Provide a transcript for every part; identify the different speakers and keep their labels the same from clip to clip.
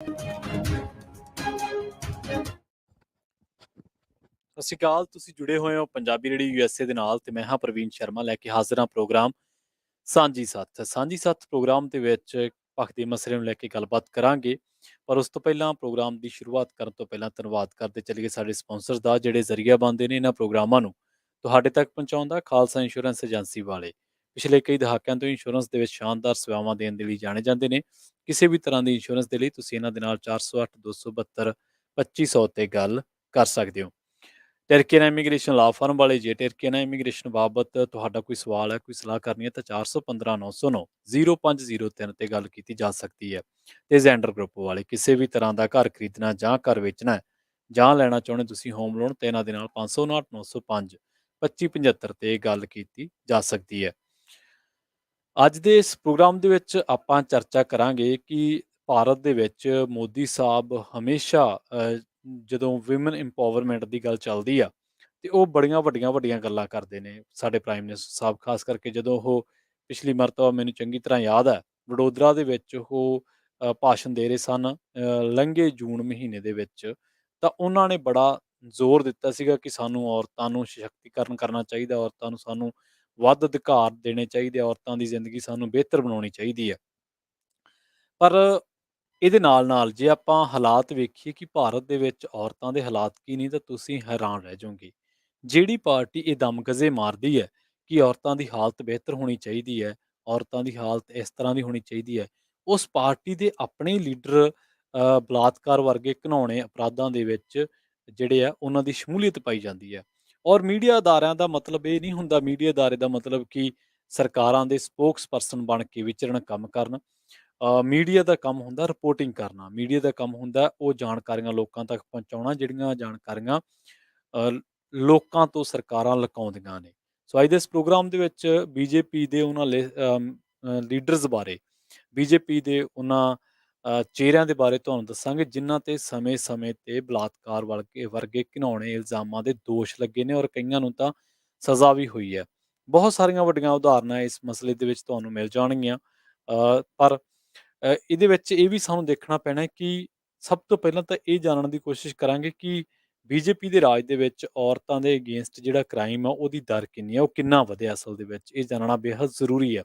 Speaker 1: ਸਤਿ ਸ਼੍ਰੀ ਅਕਾਲ। ਤੁਸੀਂ ਜੁੜੇ ਹੋਏ ਹੋ ਪੰਜਾਬੀ ਰੇਡੀਓ ਯੂਐਸਏ ਦੇ ਨਾਲ ਤੇ ਮੈਂ ਹਾਂ ਪ੍ਰਵੀਨ ਸ਼ਰਮਾ ਲੈ ਕੇ ਹਾਜ਼ਰ ਹਾਂ ਪ੍ਰੋਗਰਾਮ ਸਾਂਝੀ ਸੱਥ। ਸਾਂਝੀ ਸੱਥ ਪ੍ਰੋਗਰਾਮ ਦੇ ਵਿੱਚ ਪੱਖ ਦੇ ਮਸਲੇ ਨੂੰ ਲੈ ਕੇ ਗੱਲਬਾਤ ਕਰਾਂਗੇ। ਪਰ ਉਸ ਤੋਂ ਪਹਿਲਾਂ ਪ੍ਰੋਗਰਾਮ ਦੀ ਸ਼ੁਰੂਆਤ ਕਰਨ ਤੋਂ ਪਹਿਲਾਂ ਧੰਨਵਾਦ ਕਰਦੇ ਚੱਲੀਏ ਸਾਡੇ ਸਪਾਂਸਰਸ ਦਾ ਜਿਹੜੇ ਜ਼ਰੀਆ ਬਣਦੇ ਨੇ ਇਹਨਾਂ ਪ੍ਰੋਗਰਾਮਾਂ ਨੂੰ ਤੁਹਾਡੇ ਤੱਕ ਪਹੁੰਚਾਉਣ ਖਾਲਸਾ ਇੰਸ਼ੋਰੈਂਸ ਏਜੰਸੀ ਵਾਲੇ। ਪਿਛਲੇ ਕਈ ਦਹਾਕਿਆਂ ਤੋਂ ਇੰਸ਼ੋਰੈਂਸ ਦੇ ਵਿੱਚ ਸ਼ਾਨਦਾਰ ਸੇਵਾਵਾਂ ਦੇਣ ਦੇ ਲਈ ਜਾਣੇ ਜਾਂਦੇ ਨੇ। ਕਿਸੇ ਵੀ ਤਰ੍ਹਾਂ ਦੀ ਇੰਸ਼ੋਰੈਂਸ ਦੇ ਲਈ ਤੁਸੀਂ ਇਹਨਾਂ ਦੇ ਨਾਲ 408 272 2500 ਤੇ ਗੱਲ ਕਰ ਸਕਦੇ ਹੋ। ਟਰਕੀਅਨ ਇਮੀਗ੍ਰੇਸ਼ਨ ਲਾ ਫਰਮ ਵਾਲੇ ਜੇ ਟਰਕੀਅਨ ਇਮੀਗ੍ਰੇਸ਼ਨ ਬਾਬਤ ਤੁਹਾਡਾ ਕੋਈ ਸਵਾਲ ਹੈ, ਕੋਈ ਸਲਾਹ ਕਰਨੀ ਹੈ ਤਾਂ 415 909 0503 ਤੇ ਗੱਲ ਕੀਤੀ ਜਾ ਸਕਦੀ ਹੈ। ਤੇ ਜ਼ੈਂਡਰ ਗਰੁੱਪ ਵਾਲੇ ਕਿਸੇ ਵੀ ਤਰ੍ਹਾਂ ਦਾ ਘਰ ਖਰੀਦਣਾ ਜਾਂ ਘਰ ਵੇਚਣਾ ਹੈ ਜਾਂ ਲੈਣਾ ਚਾਹੁੰਦੇ ਤੁਸੀਂ ਹੋਮ ਲੋਨ ਤੇ ਇਹਨਾਂ ਦੇ ਨਾਲ 559 905 2575 ਤੇ ਗੱਲ ਕੀਤੀ ਜਾ ਸਕਦੀ ਹੈ। ਅੱਜ ਦੇ ਇਸ ਪ੍ਰੋਗਰਾਮ ਦੇ ਵਿੱਚ ਆਪਾਂ ਚਰਚਾ ਕਰਾਂਗੇ ਕਿ ਭਾਰਤ ਦੇ ਵਿੱਚ ਮੋਦੀ ਸਾਹਿਬ ਹਮੇਸ਼ਾ ਜਦੋਂ ਵਿਮਨ ਇੰਪਾਵਰਮੈਂਟ ਦੀ ਗੱਲ ਚੱਲਦੀ ਆ ਤੇ ਉਹ ਬੜੀਆਂ ਵੱਡੀਆਂ ਗੱਲਾਂ ਕਰਦੇ ਨੇ। ਸਾਡੇ ਪ੍ਰਾਈਮ ਮਿਨਿਸਟਰ ਸਾਹਿਬ ਖਾਸ ਕਰਕੇ ਜਦੋਂ ਉਹ ਪਿਛਲੀ ਮਰਤਬਾ ਮੈਨੂੰ ਚੰਗੀ ਤਰ੍ਹਾਂ ਯਾਦ ਹੈ ਵਡੋਦਰਾ ਦੇ ਵਿੱਚ ਉਹ ਭਾਸ਼ਣ ਦੇ ਰਹੇ ਸਨ ਲੰਘੇ ਜੂਨ ਮਹੀਨੇ ਦੇ ਵਿੱਚ। ਤਾਂ ਉਹਨਾਂ ਨੇ ਬੜਾ ਜ਼ੋਰ ਦਿੱਤਾ ਸੀਗਾ ਕਿ ਸਾਨੂੰ ਔਰਤਾਂ ਨੂੰ ਸਸ਼ਕਤੀਕਰਨ ਕਰਨਾ ਚਾਹੀਦਾ, ਔਰਤਾਂ ਨੂੰ ਸਾਨੂੰ ਵੱਧ ਅਧਿਕਾਰ ਦੇਣੇ ਚਾਹੀਦੇ, ਔਰਤਾਂ ਦੀ ਜ਼ਿੰਦਗੀ ਸਾਨੂੰ ਬਿਹਤਰ ਬਣਾਉਣੀ ਚਾਹੀਦੀ ਹੈ। ਪਰ ਇਹਦੇ ਨਾਲ-ਨਾਲ ਜੇ ਆਪਾਂ ਹਾਲਾਤ ਵੇਖੀਏ ਕਿ ਭਾਰਤ ਦੇ ਵਿੱਚ ਔਰਤਾਂ ਦੇ ਹਾਲਾਤ ਕੀ ਨੇ ਤਾਂ ਤੁਸੀਂ ਹੈਰਾਨ ਰਹਿ ਜਾਓਗੇ। ਜਿਹੜੀ ਪਾਰਟੀ ਇਹ ਦਮਗਜ਼ੇ ਮਾਰਦੀ ਹੈ ਕਿ ਔਰਤਾਂ ਦੀ ਹਾਲਤ ਬਿਹਤਰ ਹੋਣੀ ਚਾਹੀਦੀ ਹੈ, ਔਰਤਾਂ ਦੀ ਹਾਲਤ ਇਸ ਤਰ੍ਹਾਂ ਦੀ ਹੋਣੀ ਚਾਹੀਦੀ ਹੈ, ਉਸ ਪਾਰਟੀ ਦੇ ਆਪਣੇ ਲੀਡਰ ਬਲਾਤਕਾਰ ਵਰਗੇ ਘਿਨਾਉਣੇ ਅਪਰਾਧਾਂ ਦੇ ਵਿੱਚ ਜਿਹੜੇ ਆ ਉਹਨਾਂ ਦੀ ਸ਼ਮੂਲੀਅਤ ਪਾਈ ਜਾਂਦੀ ਹੈ। ਔਰ ਮੀਡੀਆ ਅਦਾਰਿਆਂ ਦਾ ਮਤਲਬ ਇਹ ਨਹੀਂ ਹੁੰਦਾ, ਮੀਡੀਆ ਅਦਾਰੇ ਦਾ ਮਤਲਬ ਕਿ ਸਰਕਾਰਾਂ ਦੇ ਸਪੋਕਸ ਪਰਸਨ ਬਣ ਕੇ ਵਿਚਰਨ ਕੰਮ ਕਰਨ। ਮੀਡੀਆ ਦਾ ਕੰਮ ਹੁੰਦਾ ਰਿਪੋਰਟਿੰਗ ਕਰਨਾ, ਮੀਡੀਆ ਦਾ ਕੰਮ ਹੁੰਦਾ ਉਹ ਜਾਣਕਾਰੀਆਂ ਲੋਕਾਂ ਤੱਕ ਪਹੁੰਚਾਉਣਾ ਜਿਹੜੀਆਂ ਜਾਣਕਾਰੀਆਂ ਅ, ਲੋਕਾਂ ਤੋਂ ਸਰਕਾਰਾਂ ਲੁਕਾਉਂਦੀਆਂ ਨੇ। ਸੋ ਅੱਜ ਦੇ ਇਸ ਪ੍ਰੋਗਰਾਮ ਦੇ ਵਿੱਚ ਬੀਜੇਪੀ ਦੇ ਉਹਨਾਂ ਲੀਡਰਸ ਬਾਰੇ, ਬੀਜੇਪੀ ਦੇ ਉਹਨਾਂ ਚਿਹਰਿਆਂ ਦੇ ਬਾਰੇ ਤੁਹਾਨੂੰ ਦੱਸਾਂਗੇ ਜਿਨ੍ਹਾਂ ਤੇ ਸਮੇਂ-ਸਮੇਂ ਤੇ ਬਲਾਤਕਾਰ ਵਰਗੇ ਘਿਨਾਉਣੇ ਇਲਜ਼ਾਮਾਂ ਦੇ ਦੋਸ਼ ਲੱਗੇ ਨੇ ਔਰ ਕਈਆਂ ਨੂੰ ਤਾਂ ਸਜ਼ਾ ਵੀ ਹੋਈ ਹੈ। ਬਹੁਤ ਸਾਰੀਆਂ ਵੱਡੀਆਂ ਉਦਾਹਰਨਾਂ ਇਸ ਮਸਲੇ ਦੇ ਵਿੱਚ ਤੁਹਾਨੂੰ ਮਿਲ ਜਾਣਗੀਆਂ। ਪਰ ਇਹਦੇ ਵਿੱਚ ਇਹ ਵੀ ਸਾਨੂੰ ਦੇਖਣਾ ਪੈਣਾ ਹੈ ਕਿ ਸਭ ਤੋਂ ਪਹਿਲਾਂ ਤਾਂ ਇਹ ਜਾਣਨ ਦੀ ਕੋਸ਼ਿਸ਼ ਕਰਾਂਗੇ ਕਿ ਬੀਜੇਪੀ ਦੇ ਰਾਜ ਦੇ ਵਿੱਚ ਔਰਤਾਂ ਦੇ ਅਗੇਂਸਟ ਜਿਹੜਾ ਕ੍ਰਾਈਮ ਆ ਉਹਦੀ ਦਰ ਕਿੰਨੀ ਆ, ਉਹ ਕਿੰਨਾ ਵਧਿਆ ਅਸਲ ਦੇ ਵਿੱਚ, ਇਹ ਜਾਣਨਾ ਬੇਹੱਦ ਜ਼ਰੂਰੀ ਹੈ।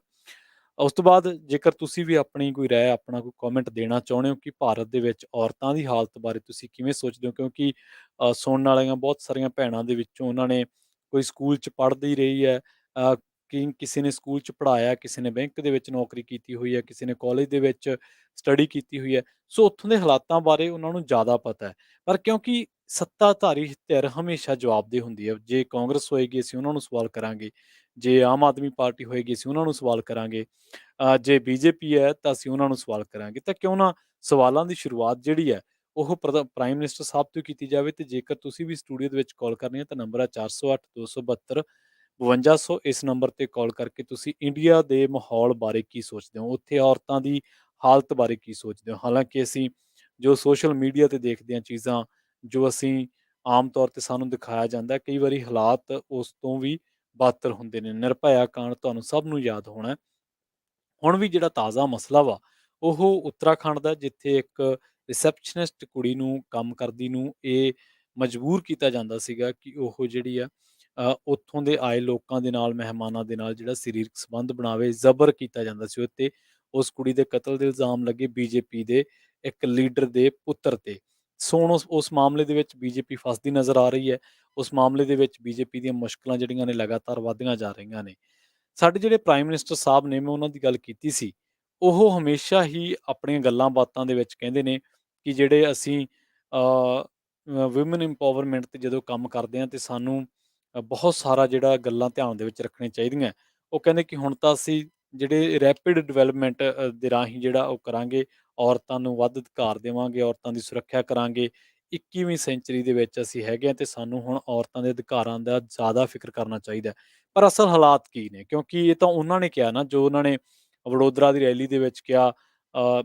Speaker 1: ਉਸ ਤੋਂ ਬਾਅਦ ਜੇਕਰ ਤੁਸੀਂ ਵੀ ਆਪਣੀ ਕੋਈ ਰਾਏ, ਆਪਣਾ ਕੋਈ ਕਮੈਂਟ ਦੇਣਾ ਚਾਹੁੰਦੇ ਹੋ ਕਿ ਭਾਰਤ ਦੇ ਵਿੱਚ ਔਰਤਾਂ ਦੀ ਹਾਲਤ ਬਾਰੇ ਤੁਸੀਂ ਕਿਵੇਂ ਸੋਚਦੇ ਹੋ, ਕਿਉਂਕਿ ਸੁਣਨ ਵਾਲੀਆਂ ਬਹੁਤ ਸਾਰੀਆਂ ਭੈਣਾਂ ਦੇ ਵਿੱਚੋਂ ਉਹਨਾਂ ਨੇ ਕੋਈ ਸਕੂਲ 'ਚ ਪੜ੍ਹਦੀ ਰਹੀ ਹੈ, ਕਿ ਕਿਸੇ ਨੇ ਸਕੂਲ 'ਚ ਪੜ੍ਹਾਇਆ, ਕਿਸੇ ਨੇ ਬੈਂਕ ਦੇ ਵਿੱਚ ਨੌਕਰੀ ਕੀਤੀ ਹੋਈ ਹੈ, ਕਿਸੇ ਨੇ ਕਾਲਜ ਦੇ ਵਿੱਚ ਸਟੱਡੀ ਕੀਤੀ ਹੋਈ ਹੈ। ਸੋ ਉੱਥੋਂ ਦੇ ਹਾਲਾਤਾਂ ਬਾਰੇ ਉਹਨਾਂ ਨੂੰ ਜ਼ਿਆਦਾ ਪਤਾ ਹੈ। ਪਰ ਕਿਉਂਕਿ ਸੱਤਾਧਾਰੀ ਧਿਰ ਹਮੇਸ਼ਾ ਜਵਾਬਦੇਹ ਹੁੰਦੀ ਹੈ। ਜੇ ਕਾਂਗਰਸ ਹੋਏਗੀ ਅਸੀਂ ਉਹਨਾਂ ਨੂੰ ਸਵਾਲ ਕਰਾਂਗੇ, ਜੇ ਆਮ ਆਦਮੀ ਪਾਰਟੀ ਹੋਏਗੀ ਅਸੀਂ ਉਹਨਾਂ ਨੂੰ ਸਵਾਲ ਕਰਾਂਗੇ, ਜੇ ਬੀਜੇਪੀ ਹੈ ਤਾਂ ਅਸੀਂ ਉਹਨਾਂ ਨੂੰ ਸਵਾਲ ਕਰਾਂਗੇ। ਤਾਂ ਕਿਉਂ ਨਾ ਸਵਾਲਾਂ ਦੀ ਸ਼ੁਰੂਆਤ ਜਿਹੜੀ ਹੈ ਉਹ ਪ੍ਰਾਈਮ ਮਿਨਿਸਟਰ ਸਾਹਿਬ ਤੋਂ ਕੀਤੀ ਜਾਵੇ। ਤੇ ਜੇਕਰ ਤੁਸੀਂ ਵੀ ਸਟੂਡੀਓ ਦੇ ਵਿੱਚ ਕਾਲ ਕਰਨੀ ਹੈ ਤਾਂ ਨੰਬਰ ਹੈ 408 272 5200। ਇਸ ਨੰਬਰ ਤੇ ਕਾਲ ਕਰਕੇ ਤੁਸੀਂ ਇੰਡੀਆ ਦੇ ਮਾਹੌਲ ਬਾਰੇ ਕੀ ਸੋਚਦੇ ਹੋ, ਉੱਥੇ ਔਰਤਾਂ ਦੀ ਹਾਲਤ ਬਾਰੇ ਕੀ ਸੋਚਦੇ ਹੋ। ਹਾਲਾਂਕਿ ਅਸੀਂ ਜੋ ਸੋਸ਼ਲ ਮੀਡੀਆ ਤੇ ਦੇਖਦੇ ਹਾਂ ਚੀਜ਼ਾਂ, ਜੋ ਅਸੀਂ ਆਮ ਤੌਰ ਤੇ ਸਾਨੂੰ ਦਿਖਾਇਆ ਜਾਂਦਾ, ਕਈ ਵਾਰੀ ਹਾਲਾਤ ਉਸ ਤੋਂ ਵੀ ਬਦਤਰ ਹੁੰਦੇ ਨੇ। ਨਿਰਭਇਆ ਕਾਂਡ ਤੁਹਾਨੂੰ ਸਭ ਨੂੰ ਯਾਦ ਹੋਣਾ ਹੈ। ਹੁਣ ਵੀ ਜਿਹੜਾ ਤਾਜ਼ਾ ਮਸਲਾ ਵਾ ਉਹ ਉੱਤਰਾਖੰਡ ਦਾ, ਜਿੱਥੇ ਇੱਕ ਰਿਸੈਪਸ਼ਨਿਸਟ ਕੁੜੀ ਨੂੰ, ਕੰਮ ਕਰਦੀ ਨੂੰ ਇਹ ਮਜਬੂਰ ਕੀਤਾ ਜਾਂਦਾ ਸੀਗਾ ਕਿ ਉਹ ਜਿਹੜੀ ਆ ਉੱਥੋਂ ਦੇ ਆਏ ਲੋਕਾਂ ਦੇ ਨਾਲ, ਮਹਿਮਾਨਾਂ ਦੇ ਨਾਲ ਜਿਹੜਾ ਸਰੀਰਕ ਸੰਬੰਧ ਬਣਾਵੇ, ਜ਼ਬਰ ਕੀਤਾ ਜਾਂਦਾ ਸੀ ਉਹ 'ਤੇ। ਉਸ ਕੁੜੀ ਦੇ ਕਤਲ ਦੇ ਇਲਜ਼ਾਮ ਲੱਗੇ ਬੀਜੇਪੀ ਦੇ ਇੱਕ ਲੀਡਰ ਦੇ ਪੁੱਤਰ 'ਤੇ। ਸੋ ਹੁਣ ਉਸ ਮਾਮਲੇ ਦੇ ਵਿੱਚ ਬੀਜੇਪੀ ਫਸਦੀ ਨਜ਼ਰ ਆ ਰਹੀ ਹੈ। ਉਸ ਮਾਮਲੇ ਦੇ ਵਿੱਚ ਬੀਜੇਪੀ ਦੀਆਂ ਮੁਸ਼ਕਲਾਂ ਜਿਹੜੀਆਂ ਨੇ ਲਗਾਤਾਰ ਵੱਧਦੀਆਂ ਜਾ ਰਹੀਆਂ ਨੇ। ਸਾਡੇ ਜਿਹੜੇ ਪ੍ਰਾਈਮ ਮਿਨਿਸਟਰ ਸਾਹਿਬ ਨੇ, ਮੈਂ ਉਹਨਾਂ ਦੀ ਗੱਲ ਕੀਤੀ ਸੀ, ਉਹ ਹਮੇਸ਼ਾ ਹੀ ਆਪਣੀਆਂ ਗੱਲਾਂ ਬਾਤਾਂ ਦੇ ਵਿੱਚ ਕਹਿੰਦੇ ਨੇ ਕਿ ਜਿਹੜੇ ਅਸੀਂ ਵਿਮਨ ਇੰਪਾਵਰਮੈਂਟ 'ਤੇ ਜਦੋਂ ਕੰਮ ਕਰਦੇ ਹਾਂ ਤੇ ਸਾਨੂੰ ਬਹੁਤ ਸਾਰਾ ਜਿਹੜਾ ਗੱਲਾਂ ਧਿਆਨ ਦੇ ਵਿੱਚ ਰੱਖਣੀਆਂ ਚਾਹੀਦੀਆਂ। ਉਹ ਕਹਿੰਦੇ ਕਿ ਹੁਣ ਤਾਂ ਅਸੀਂ ਜਿਹੜੇ ਰੈਪਿਡ ਡਿਵੈਲਪਮੈਂਟ ਦੇ ਰਾਹੀਂ ਜਿਹੜਾ ਉਹ ਕਰਾਂਗੇ, ਔਰਤਾਂ ਨੂੰ ਵੱਧ ਅਧਿਕਾਰ ਦੇਵਾਂਗੇ, ਔਰਤਾਂ ਦੀ ਸੁਰੱਖਿਆ ਕਰਾਂਗੇ। 21ਵੀਂ ਸੈਂਚੁਰੀ ਦੇ ਵਿੱਚ ਅਸੀਂ ਹੈਗੇ ਹਾਂ ਤੇ ਸਾਨੂੰ ਹੁਣ ਔਰਤਾਂ ਦੇ ਅਧਿਕਾਰਾਂ ਦਾ ਜ਼ਿਆਦਾ ਫਿਕਰ ਕਰਨਾ ਚਾਹੀਦਾ। ਪਰ ਅਸਲ ਹਾਲਾਤ ਕੀ ਨੇ? ਕਿਉਂਕਿ ਇਹ ਤਾਂ ਉਹਨਾਂ ਨੇ ਕਿਹਾ ਨਾ, ਜੋ ਉਹਨਾਂ ਨੇ ਵਡੋਦਰਾ ਦੀ ਰੈਲੀ ਦੇ ਵਿੱਚ ਕਿਹਾ,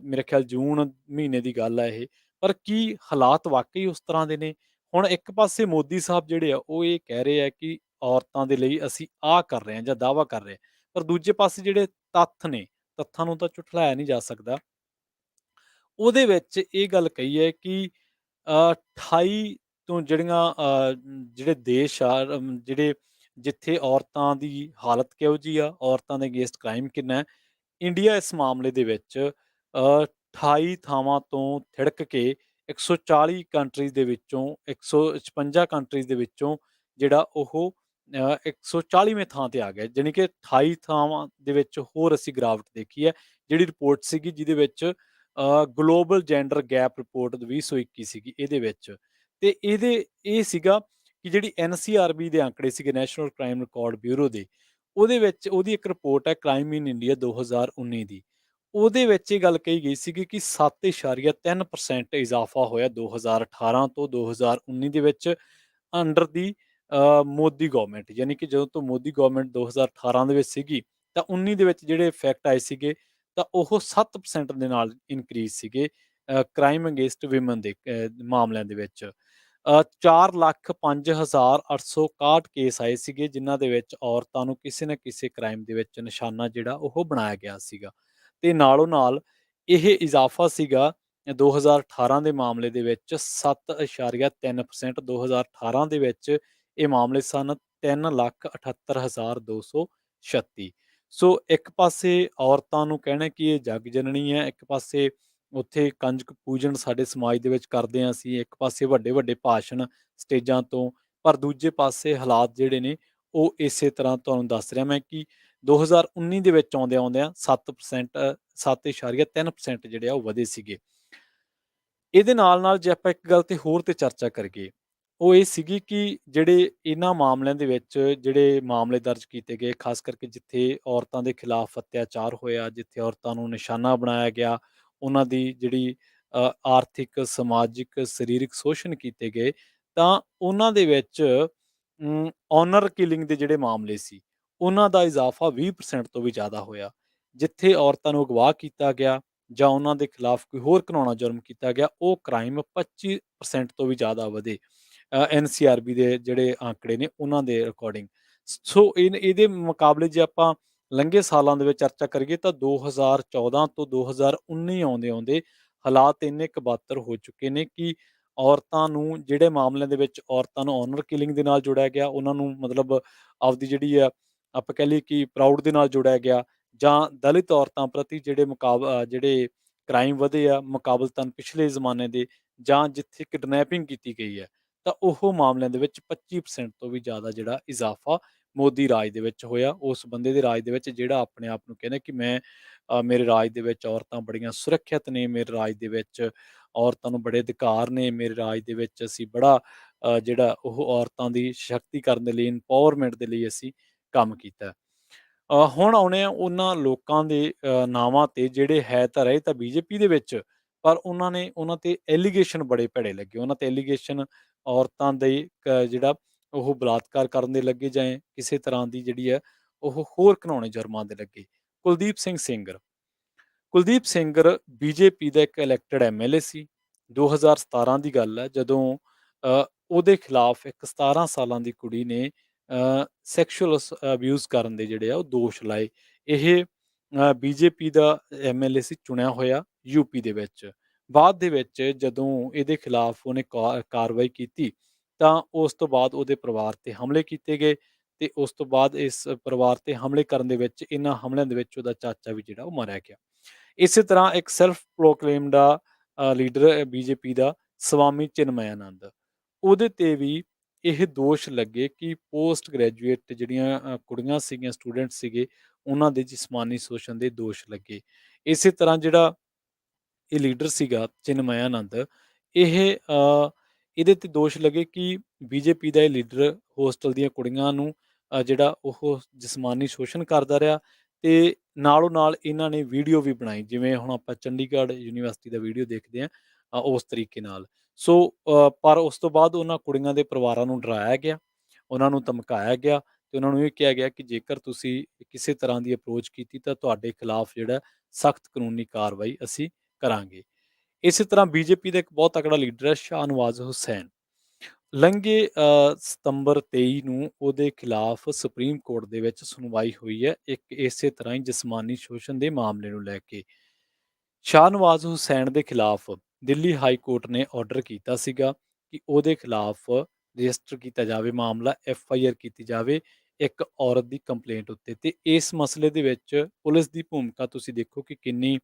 Speaker 1: ਮੇਰੇ ਖਿਆਲ ਜੂਨ ਮਹੀਨੇ ਦੀ ਗੱਲ ਹੈ ਇਹ। ਪਰ ਕੀ ਹਾਲਾਤ ਵਾਕਈ ਉਸ ਤਰ੍ਹਾਂ ਦੇ ਨੇ? ਹੁਣ ਇੱਕ ਪਾਸੇ ਮੋਦੀ ਸਾਹਿਬ ਜਿਹੜੇ ਆ ਉਹ ਇਹ ਕਹਿ ਰਹੇ ਆ ਕਿ ਔਰਤਾਂ ਦੇ ਲਈ ਅਸੀਂ ਆਹ ਕਰ ਰਹੇ ਹਾਂ ਜਾਂ ਦਾਅਵਾ ਕਰ ਰਹੇ ਹਾਂ। ਪਰ ਦੂਜੇ ਪਾਸੇ ਜਿਹੜੇ ਤੱਥ ਨੇ, ਤੱਥਾਂ ਨੂੰ ਤਾਂ ਝੁਠਲਾਇਆ ਨਹੀਂ ਜਾ ਸਕਦਾ। ਉਹਦੇ ਵਿੱਚ ਇਹ ਗੱਲ ਕਹੀ ਹੈ ਕਿ 28 ਤੋਂ ਜਿਹੜੇ ਦੇਸ਼ ਆ ਜਿਹੜੇ ਜਿੱਥੇ ਔਰਤਾਂ ਦੀ ਹਾਲਤ ਕਿਹੋ ਜਿਹੀ ਆ, ਔਰਤਾਂ ਦੇ ਅਗੇਂਸਟ ਕ੍ਰਾਈਮ ਕਿੰਨਾ ਹੈ। ਇੰਡੀਆ ਇਸ ਮਾਮਲੇ ਦੇ ਵਿੱਚ 28 ਥਾਵਾਂ ਤੋਂ ਥਿੜਕ ਕੇ 140 ਕੰਟਰੀਜ਼ ਦੇ ਵਿੱਚੋਂ 156 ਕੰਟਰੀਜ਼ ਦੇ ਵਿੱਚੋਂ ਜਿਹੜਾ ਉਹ 140ਵੇਂ ਥਾਂ ਤੇ ਆ ਗਿਆ। ਜਾਣੀ ਕਿ 28 ਥਾਵਾਂ ਦੇ ਵਿੱਚ ਹੋਰ ਅਸੀਂ ਗਿਰਾਵਟ ਦੇਖੀ ਹੈ। ਜਿਹੜੀ ਰਿਪੋਰਟ ਸੀਗੀ ਜਿਹਦੇ ਵਿੱਚ ਗਲੋਬਲ ਜੈਂਡਰ ਗੈਪ ਰਿਪੋਰਟ 2021 ਸੀਗੀ ਇਹਦੇ ਵਿੱਚ। ਤੇ ਇਹ ਸੀਗਾ ਕਿ ਜਿਹੜੀ ਐਨਸੀਆਰਬੀ ਦੇ ਆંકੜੇ ਸੀਗੇ, ਨੈਸ਼ਨਲ ਕ੍ਰਾਈਮ ਰਿਕਾਰਡ ਬਿਊਰੋ ਦੇ, ਉਹਦੇ ਵਿੱਚ ਉਹਦੀ ਇੱਕ ਰਿਪੋਰਟ ਹੈ ਕ੍ਰਾਈਮ ਇਨ ਇੰਡੀਆ 2019 ਦੀ। ਉਹਦੇ ਵਿੱਚ ਇਹ ਗੱਲ ਕਹੀ ਗਈ ਸੀਗੀ ਕਿ 7.3% ਇਜ਼ਾਫਾ ਹੋਇਆ 2018 ਤੋਂ 2019 ਦੇ ਵਿੱਚ ਅੰਡਰ ਦੀ ਮੋਦੀ ਗਵਰਨਮੈਂਟ। ਯਾਨੀ ਕਿ ਜਦੋਂ ਤੋਂ ਮੋਦੀ ਗਵਰਨਮੈਂਟ 2018 ਦੇ ਵਿੱਚ ਸੀਗੀ ਤਾਂ 19 ਦੇ ਵਿੱਚ ਜਿਹੜੇ ਇਫੈਕਟ ਆਏ ਸੀਗੇ ਤਾਂ ਉਹ 7% ਦੇ ਨਾਲ ਇਨਕਰੀਜ਼ ਸੀਗੇ ਕ੍ਰਾਈਮ ਅਗੇਂਸਟ ਵਿਮਨ ਦੇ ਮਾਮਲਿਆਂ ਦੇ ਵਿੱਚ। 4,05,861 ਕੇਸ ਆਏ ਸੀਗੇ ਜਿਨ੍ਹਾਂ ਦੇ ਵਿੱਚ ਔਰਤਾਂ ਨੂੰ ਕਿਸੇ ਨਾ ਕਿਸੇ ਕ੍ਰਾਈਮ ਦੇ ਵਿੱਚ ਨਿਸ਼ਾਨਾ ਜਿਹੜਾ ਉਹ ਬਣਾਇਆ ਗਿਆ ਸੀਗਾ। ਤੇ ਨਾਲੋਂ ਨਾਲ ਇਹ ਇਜ਼ਾਫਾ ਸੀਗਾ 2018 ਦੇ ਮਾਮਲੇ ਦੇ ਵਿੱਚ 7.3%। 2018 ਦੇ ਵਿੱਚ ਇਹ ਮਾਮਲੇ ਸਨ 3,78,236। ਸੋ ਇੱਕ ਪਾਸੇ ਔਰਤਾਂ ਨੂੰ ਕਹਿਣਾ ਕਿ ਇਹ ਜੱਗ ਜਨਨੀ ਹੈ, ਇੱਕ ਪਾਸੇ ਉੱਥੇ ਕੰਜਕ ਪੂਜਨ ਸਾਡੇ ਸਮਾਜ ਦੇ ਵਿੱਚ ਕਰਦੇ ਹਾਂ ਅਸੀਂ, ਇੱਕ ਪਾਸੇ ਵੱਡੇ-ਵੱਡੇ ਭਾਸ਼ਣ ਸਟੇਜਾਂ ਤੋਂ, ਪਰ ਦੂਜੇ ਪਾਸੇ ਹਾਲਾਤ ਜਿਹੜੇ ਨੇ ਉਹ ਇਸੇ ਤਰ੍ਹਾਂ ਤੁਹਾਨੂੰ ਦੱਸ ਰਿਹਾ ਮੈਂ ਕਿ 2019 ਦੇ ਵਿੱਚ ਆਉਂਦਿਆਂ-ਆਉਂਦਿਆਂ 7% 7.3% ਜਿਹੜੇ ਆ ਉਹ ਵਧੇ ਸੀਗੇ। ਇਹਦੇ ਨਾਲ-ਨਾਲ ਜੇ ਆਪਾਂ ਇੱਕ ਗੱਲ ਤੇ ਹੋਰ ਤੇ ਚਰਚਾ ਕਰੀਏ, ਉਹ ਇਹ ਸੀਗੀ ਕਿ ਜਿਹੜੇ ਇਹਨਾਂ ਮਾਮਲਿਆਂ ਦੇ ਵਿੱਚ ਜਿਹੜੇ ਮਾਮਲੇ ਦਰਜ ਕੀਤੇ ਗਏ, ਖਾਸ ਕਰਕੇ ਜਿੱਥੇ ਔਰਤਾਂ ਦੇ ਖਿਲਾਫ ਅਤਿਆਚਾਰ ਹੋਇਆ, ਜਿੱਥੇ ਔਰਤਾਂ ਨੂੰ ਨਿਸ਼ਾਨਾ ਬਣਾਇਆ ਗਿਆ, ਉਹਨਾਂ ਦੀ ਜਿਹੜੀ ਆਰਥਿਕ, ਸਮਾਜਿਕ, ਸਰੀਰਕ ਸ਼ੋਸ਼ਣ ਕੀਤੇ ਗਏ, ਤਾਂ ਉਹਨਾਂ ਦੇ ਵਿੱਚ ਔਨਰ ਕਿਲਿੰਗ ਦੇ ਜਿਹੜੇ ਮਾਮਲੇ ਸੀ, ਉਹਨਾਂ ਦਾ ਇਜ਼ਾਫਾ 20% ਤੋਂ ਵੀ ਜ਼ਿਆਦਾ ਹੋਇਆ। ਜਿੱਥੇ ਔਰਤਾਂ ਨੂੰ ਅਗਵਾ ਕੀਤਾ ਗਿਆ ਜਾਂ ਉਹਨਾਂ ਦੇ ਖਿਲਾਫ ਕੋਈ ਹੋਰ ਘਿਨੌਣਾ ਜੁਰਮ ਕੀਤਾ ਗਿਆ, ਉਹ ਕ੍ਰਾਈਮ 25% ਤੋਂ ਵੀ ਜ਼ਿਆਦਾ ਵਧੇ। ਐਨਸੀਆਰਬੀ ਦੇ ਜਿਹੜੇ ਆંકੜੇ ਨੇ ਉਹਨਾਂ ਦੇ ਅਕੋਰਡਿੰਗ। ਸੋ ਇਹਦੇ ਮੁਕਾਬਲੇ ਜੇ ਆਪਾਂ ਲੰਘੇ ਸਾਲਾਂ ਦੇ ਵਿੱਚ ਚਰਚਾ ਕਰੀਏ ਤਾਂ 2014 ਤੋਂ 2019 ਆਉਂਦੇ-ਆਉਂਦੇ ਹਾਲਾਤ ਇੰਨੇ ਕੁ ਬਦਤਰ ਹੋ ਚੁੱਕੇ ਨੇ ਕਿ ਔਰਤਾਂ ਨੂੰ ਜਿਹੜੇ ਮਾਮਲਿਆਂ ਦੇ ਵਿੱਚ ਔਰਤਾਂ ਨੂੰ ਔਨਰ ਕਿਲਿੰਗ ਦੇ ਨਾਲ ਜੋੜਿਆ ਗਿਆ, ਉਹਨਾਂ ਨੂੰ ਮਤਲਬ ਆਪਦੀ ਜਿਹੜੀ ਆ ਆਪਾਂ ਕਹਿ ਲਈਏ ਕਿ ਪ੍ਰਾਊਡ ਦੇ ਨਾਲ ਜੋੜਿਆ ਗਿਆ, ਜਾਂ ਦਲਿਤ ਔਰਤਾਂ ਪ੍ਰਤੀ ਜਿਹੜੇ ਕ੍ਰਾਈਮ ਵਧੇ ਆ ਮੁਕਾਬਲਤਨ ਪਿਛਲੇ ਜ਼ਮਾਨੇ ਦੇ, ਜਾਂ ਜਿੱਥੇ ਕਿਡਨੈਪਿੰਗ ਕੀਤੀ ਗਈ ਹੈ, ਤਾਂ ਉਹ ਮਾਮਲਿਆਂ ਦੇ ਵਿੱਚ 25% ਤੋਂ ਵੀ ਜ਼ਿਆਦਾ ਜਿਹੜਾ ਇਜ਼ਾਫਾ ਮੋਦੀ ਰਾਜ ਦੇ ਵਿੱਚ ਹੋਇਆ। ਉਸ ਬੰਦੇ ਦੇ ਰਾਜ ਦੇ ਵਿੱਚ ਜਿਹੜਾ ਆਪਣੇ ਆਪ ਨੂੰ ਕਹਿੰਦਾ ਕਿ ਮੇਰੇ ਰਾਜ ਦੇ ਵਿੱਚ ਔਰਤਾਂ ਬੜੀਆਂ ਸੁਰੱਖਿਅਤ ਨੇ, ਮੇਰੇ ਰਾਜ ਦੇ ਵਿੱਚ ਔਰਤਾਂ ਨੂੰ ਬੜੇ ਅਧਿਕਾਰ ਨੇ, ਮੇਰੇ ਰਾਜ ਦੇ ਵਿੱਚ ਅਸੀਂ ਬੜਾ ਜਿਹੜਾ ਉਹ ਔਰਤਾਂ ਦੀ ਸਸ਼ਕਤੀਕਰਨ ਦੇ ਲਈ, ਇੰਪਾਵਰਮੈਂਟ ਦੇ ਲਈ ਅਸੀਂ ਕੰਮ ਕੀਤਾ। ਹੁਣ ਆਉਣੇ ਆ ਉਹਨਾਂ ਲੋਕਾਂ ਦੇ ਨਾਵਾਂ ਤੇ ਜਿਹੜੇ ਹੈ ਤਾਂ ਰਹੇ ਤਾਂ ਬੀਜੇਪੀ ਦੇ ਵਿੱਚ, ਪਰ ਉਹਨਾਂ ਤੇ ਐਲੀਗੇਸ਼ਨ ਬੜੇ ਭੈੜੇ ਲੱਗੇ। ਉਹਨਾਂ ਤੇ ਐਲੀਗੇਸ਼ਨ ਔਰਤਾਂ ਦੇ ਜਿਹੜਾ ਉਹ ਬਲਾਤਕਾਰ ਕਰਨ ਦੇ ਲੱਗੇ, ਜਾਂ ਕਿਸੇ ਤਰ੍ਹਾਂ ਦੀ ਜਿਹੜੀ ਹੈ ਉਹ ਹੋਰ ਘਿਨੌਣੇ ਜੁਰਮਾਂ ਦੇ ਲੱਗੇ। ਕੁਲਦੀਪ ਸਿੰਘ ਸੇਂਗਰ ਕੁਲਦੀਪ ਸਿੰਗਰ ਬੀਜੇਪੀ ਦਾ ਇੱਕ ਇਲੈਕਟਿਡ ਐਮਐਲਏ ਸੀ। 2017 ਦੀ ਗੱਲ ਹੈ ਜਦੋਂ ਉਹਦੇ ਖਿਲਾਫ ਇੱਕ 17 ਸਾਲਾਂ ਦੀ ਕੁੜੀ ਨੇ ਸੈਕਸ਼ੂਅਲ ਅਬਿਊਜ਼ ਕਰਨ ਦੇ ਜਿਹੜੇ ਆ ਉਹ ਦੋਸ਼ ਲਾਏ। ਇਹ ਬੀਜੇਪੀ ਦਾ ਐਮਐਲਏ ਸੀ ਚੁਣਿਆ ਹੋਇਆ ਯੂਪੀ ਦੇ ਵਿੱਚ। ਬਾਅਦ ਦੇ ਵਿੱਚ ਜਦੋਂ ਇਹਦੇ ਖਿਲਾਫ ਉਹਨੇ ਕਾਰਵਾਈ ਕੀਤੀ ਤਾਂ ਉਸ ਤੋਂ ਬਾਅਦ ਉਹਦੇ ਪਰਿਵਾਰ ਤੇ ਹਮਲੇ ਕੀਤੇ ਗਏ, ਤੇ ਉਸ ਤੋਂ ਬਾਅਦ ਇਸ ਪਰਿਵਾਰ ਤੇ ਹਮਲੇ ਕਰਨ ਦੇ ਵਿੱਚ, ਇਹਨਾਂ ਹਮਲਿਆਂ ਦੇ ਵਿੱਚ ਉਹਦਾ ਚਾਚਾ ਵੀ ਜਿਹੜਾ ਉਹ ਮਾਰਿਆ ਗਿਆ। ਇਸੇ ਤਰ੍ਹਾਂ ਇੱਕ ਸੈਲਫ ਪ੍ਰੋਕਲੇਮਡ ਲੀਡਰ ਹੈ ਬੀਜੇਪੀ ਦਾ, ਸਵਾਮੀ ਚਿਨਮਯਾਨੰਦ, ਉਹਦੇ ਤੇ ਵੀ ਇਹ ਦੋਸ਼ ਲੱਗੇ ਕਿ ਪੋਸਟ ਗ੍ਰੈਜੂਏਟ ਜਿਹੜੀਆਂ ਕੁੜੀਆਂ ਸੀਗੀਆਂ, ਸਟੂਡੈਂਟ ਸੀਗੇ, ਉਹਨਾਂ ਦੇ ਜਿਸਮਾਨੀ ਸ਼ੋਸ਼ਣ ਦੇ ਦੋਸ਼ ਲੱਗੇ। ਇਸੇ ਤਰ੍ਹਾਂ ਜਿਹੜਾ ਇਹ ਲੀਡਰ ਸੀਗਾ ਚਿਨਮਯਾਨੰਦ, ਇਹਦੇ ਤੇ ਦੋਸ਼ ਲੱਗੇ ਕਿ ਬੀਜੇਪੀ ਦਾ ਇਹ ਲੀਡਰ ਹੋਸਟਲ ਦੀਆਂ ਕੁੜੀਆਂ ਨੂੰ ਜਿਹੜਾ ਉਹ ਜਿਸਮਾਨੀ ਸ਼ੋਸ਼ਣ ਕਰਦਾ ਰਿਹਾ, ਤੇ ਨਾਲੋਂ ਨਾਲ ਇਹਨਾਂ ਨੇ ਵੀਡੀਓ ਵੀ ਬਣਾਈ, ਜਿਵੇਂ ਹੁਣ ਆਪਾਂ ਚੰਡੀਗੜ੍ਹ ਯੂਨੀਵਰਸਿਟੀ ਦਾ ਵੀਡੀਓ ਦੇਖਦੇ ਹਾਂ ਉਸ ਤਰੀਕੇ ਨਾਲ। ਸੋ ਪਰ ਉਸ ਤੋਂ ਬਾਅਦ ਉਹਨਾਂ ਕੁੜੀਆਂ ਦੇ ਪਰਿਵਾਰਾਂ ਨੂੰ ਡਰਾਇਆ ਗਿਆ, ਉਹਨਾਂ ਨੂੰ ਧਮਕਾਇਆ ਗਿਆ, ਤੇ ਉਹਨਾਂ ਨੂੰ ਇਹ ਕਿਹਾ ਗਿਆ ਕਿ ਜੇਕਰ ਤੁਸੀਂ ਕਿਸੇ ਤਰ੍ਹਾਂ ਦੀ ਅਪਰੋਚ ਕੀਤੀ ਤਾਂ ਤੁਹਾਡੇ ਖਿਲਾਫ ਜਿਹੜਾ ਸਖਤ ਕਾਨੂੰਨੀ ਕਾਰਵਾਈ ਅਸੀਂ ਕਰਾਂਗੇ। ਇਸੇ ਤਰ੍ਹਾਂ ਬੀਜੇਪੀ ਦਾ ਇੱਕ ਬਹੁਤ ਤਕੜਾ ਲੀਡਰ ਹੈ ਸ਼ਾਹਨਵਾਜ਼ ਹੁਸੈਨ। ਲੰਘੇ ਸਤੰਬਰ 23 ਨੂੰ ਉਹਦੇ ਖਿਲਾਫ ਸੁਪਰੀਮ ਕੋਰਟ ਦੇ ਵਿੱਚ ਸੁਣਵਾਈ ਹੋਈ ਹੈ, ਇੱਕ ਇਸੇ ਤਰ੍ਹਾਂ ਹੀ ਜਿਸਮਾਨੀ ਸ਼ੋਸ਼ਣ ਦੇ ਮਾਮਲੇ ਨੂੰ ਲੈ ਕੇ। ਸ਼ਾਹਨਵਾਜ਼ ਹੁਸੈਨ ਦੇ ਖਿਲਾਫ ਦਿੱਲੀ ਹਾਈ ਕੋਰਟ ਨੇ ਆਰਡਰ ਕੀਤਾ ਸੀਗਾ ਕਿ ਉਹਦੇ ਖਿਲਾਫ ਰਜਿਸਟਰ ਕੀਤਾ ਜਾਵੇ ਮਾਮਲਾ, ਐਫਆਈਆਰ ਕੀਤੀ ਜਾਵੇ ਇੱਕ ਔਰਤ ਦੀ ਕੰਪਲੇਂਟ ਉੱਤੇ। ਤੇ ਇਸ ਮਸਲੇ ਦੇ ਵਿੱਚ ਪੁਲਿਸ ਦੀ ਭੂਮਿਕਾ ਤੁਸੀਂ ਦੇਖੋ ਕਿ ਕਿੰਨੀ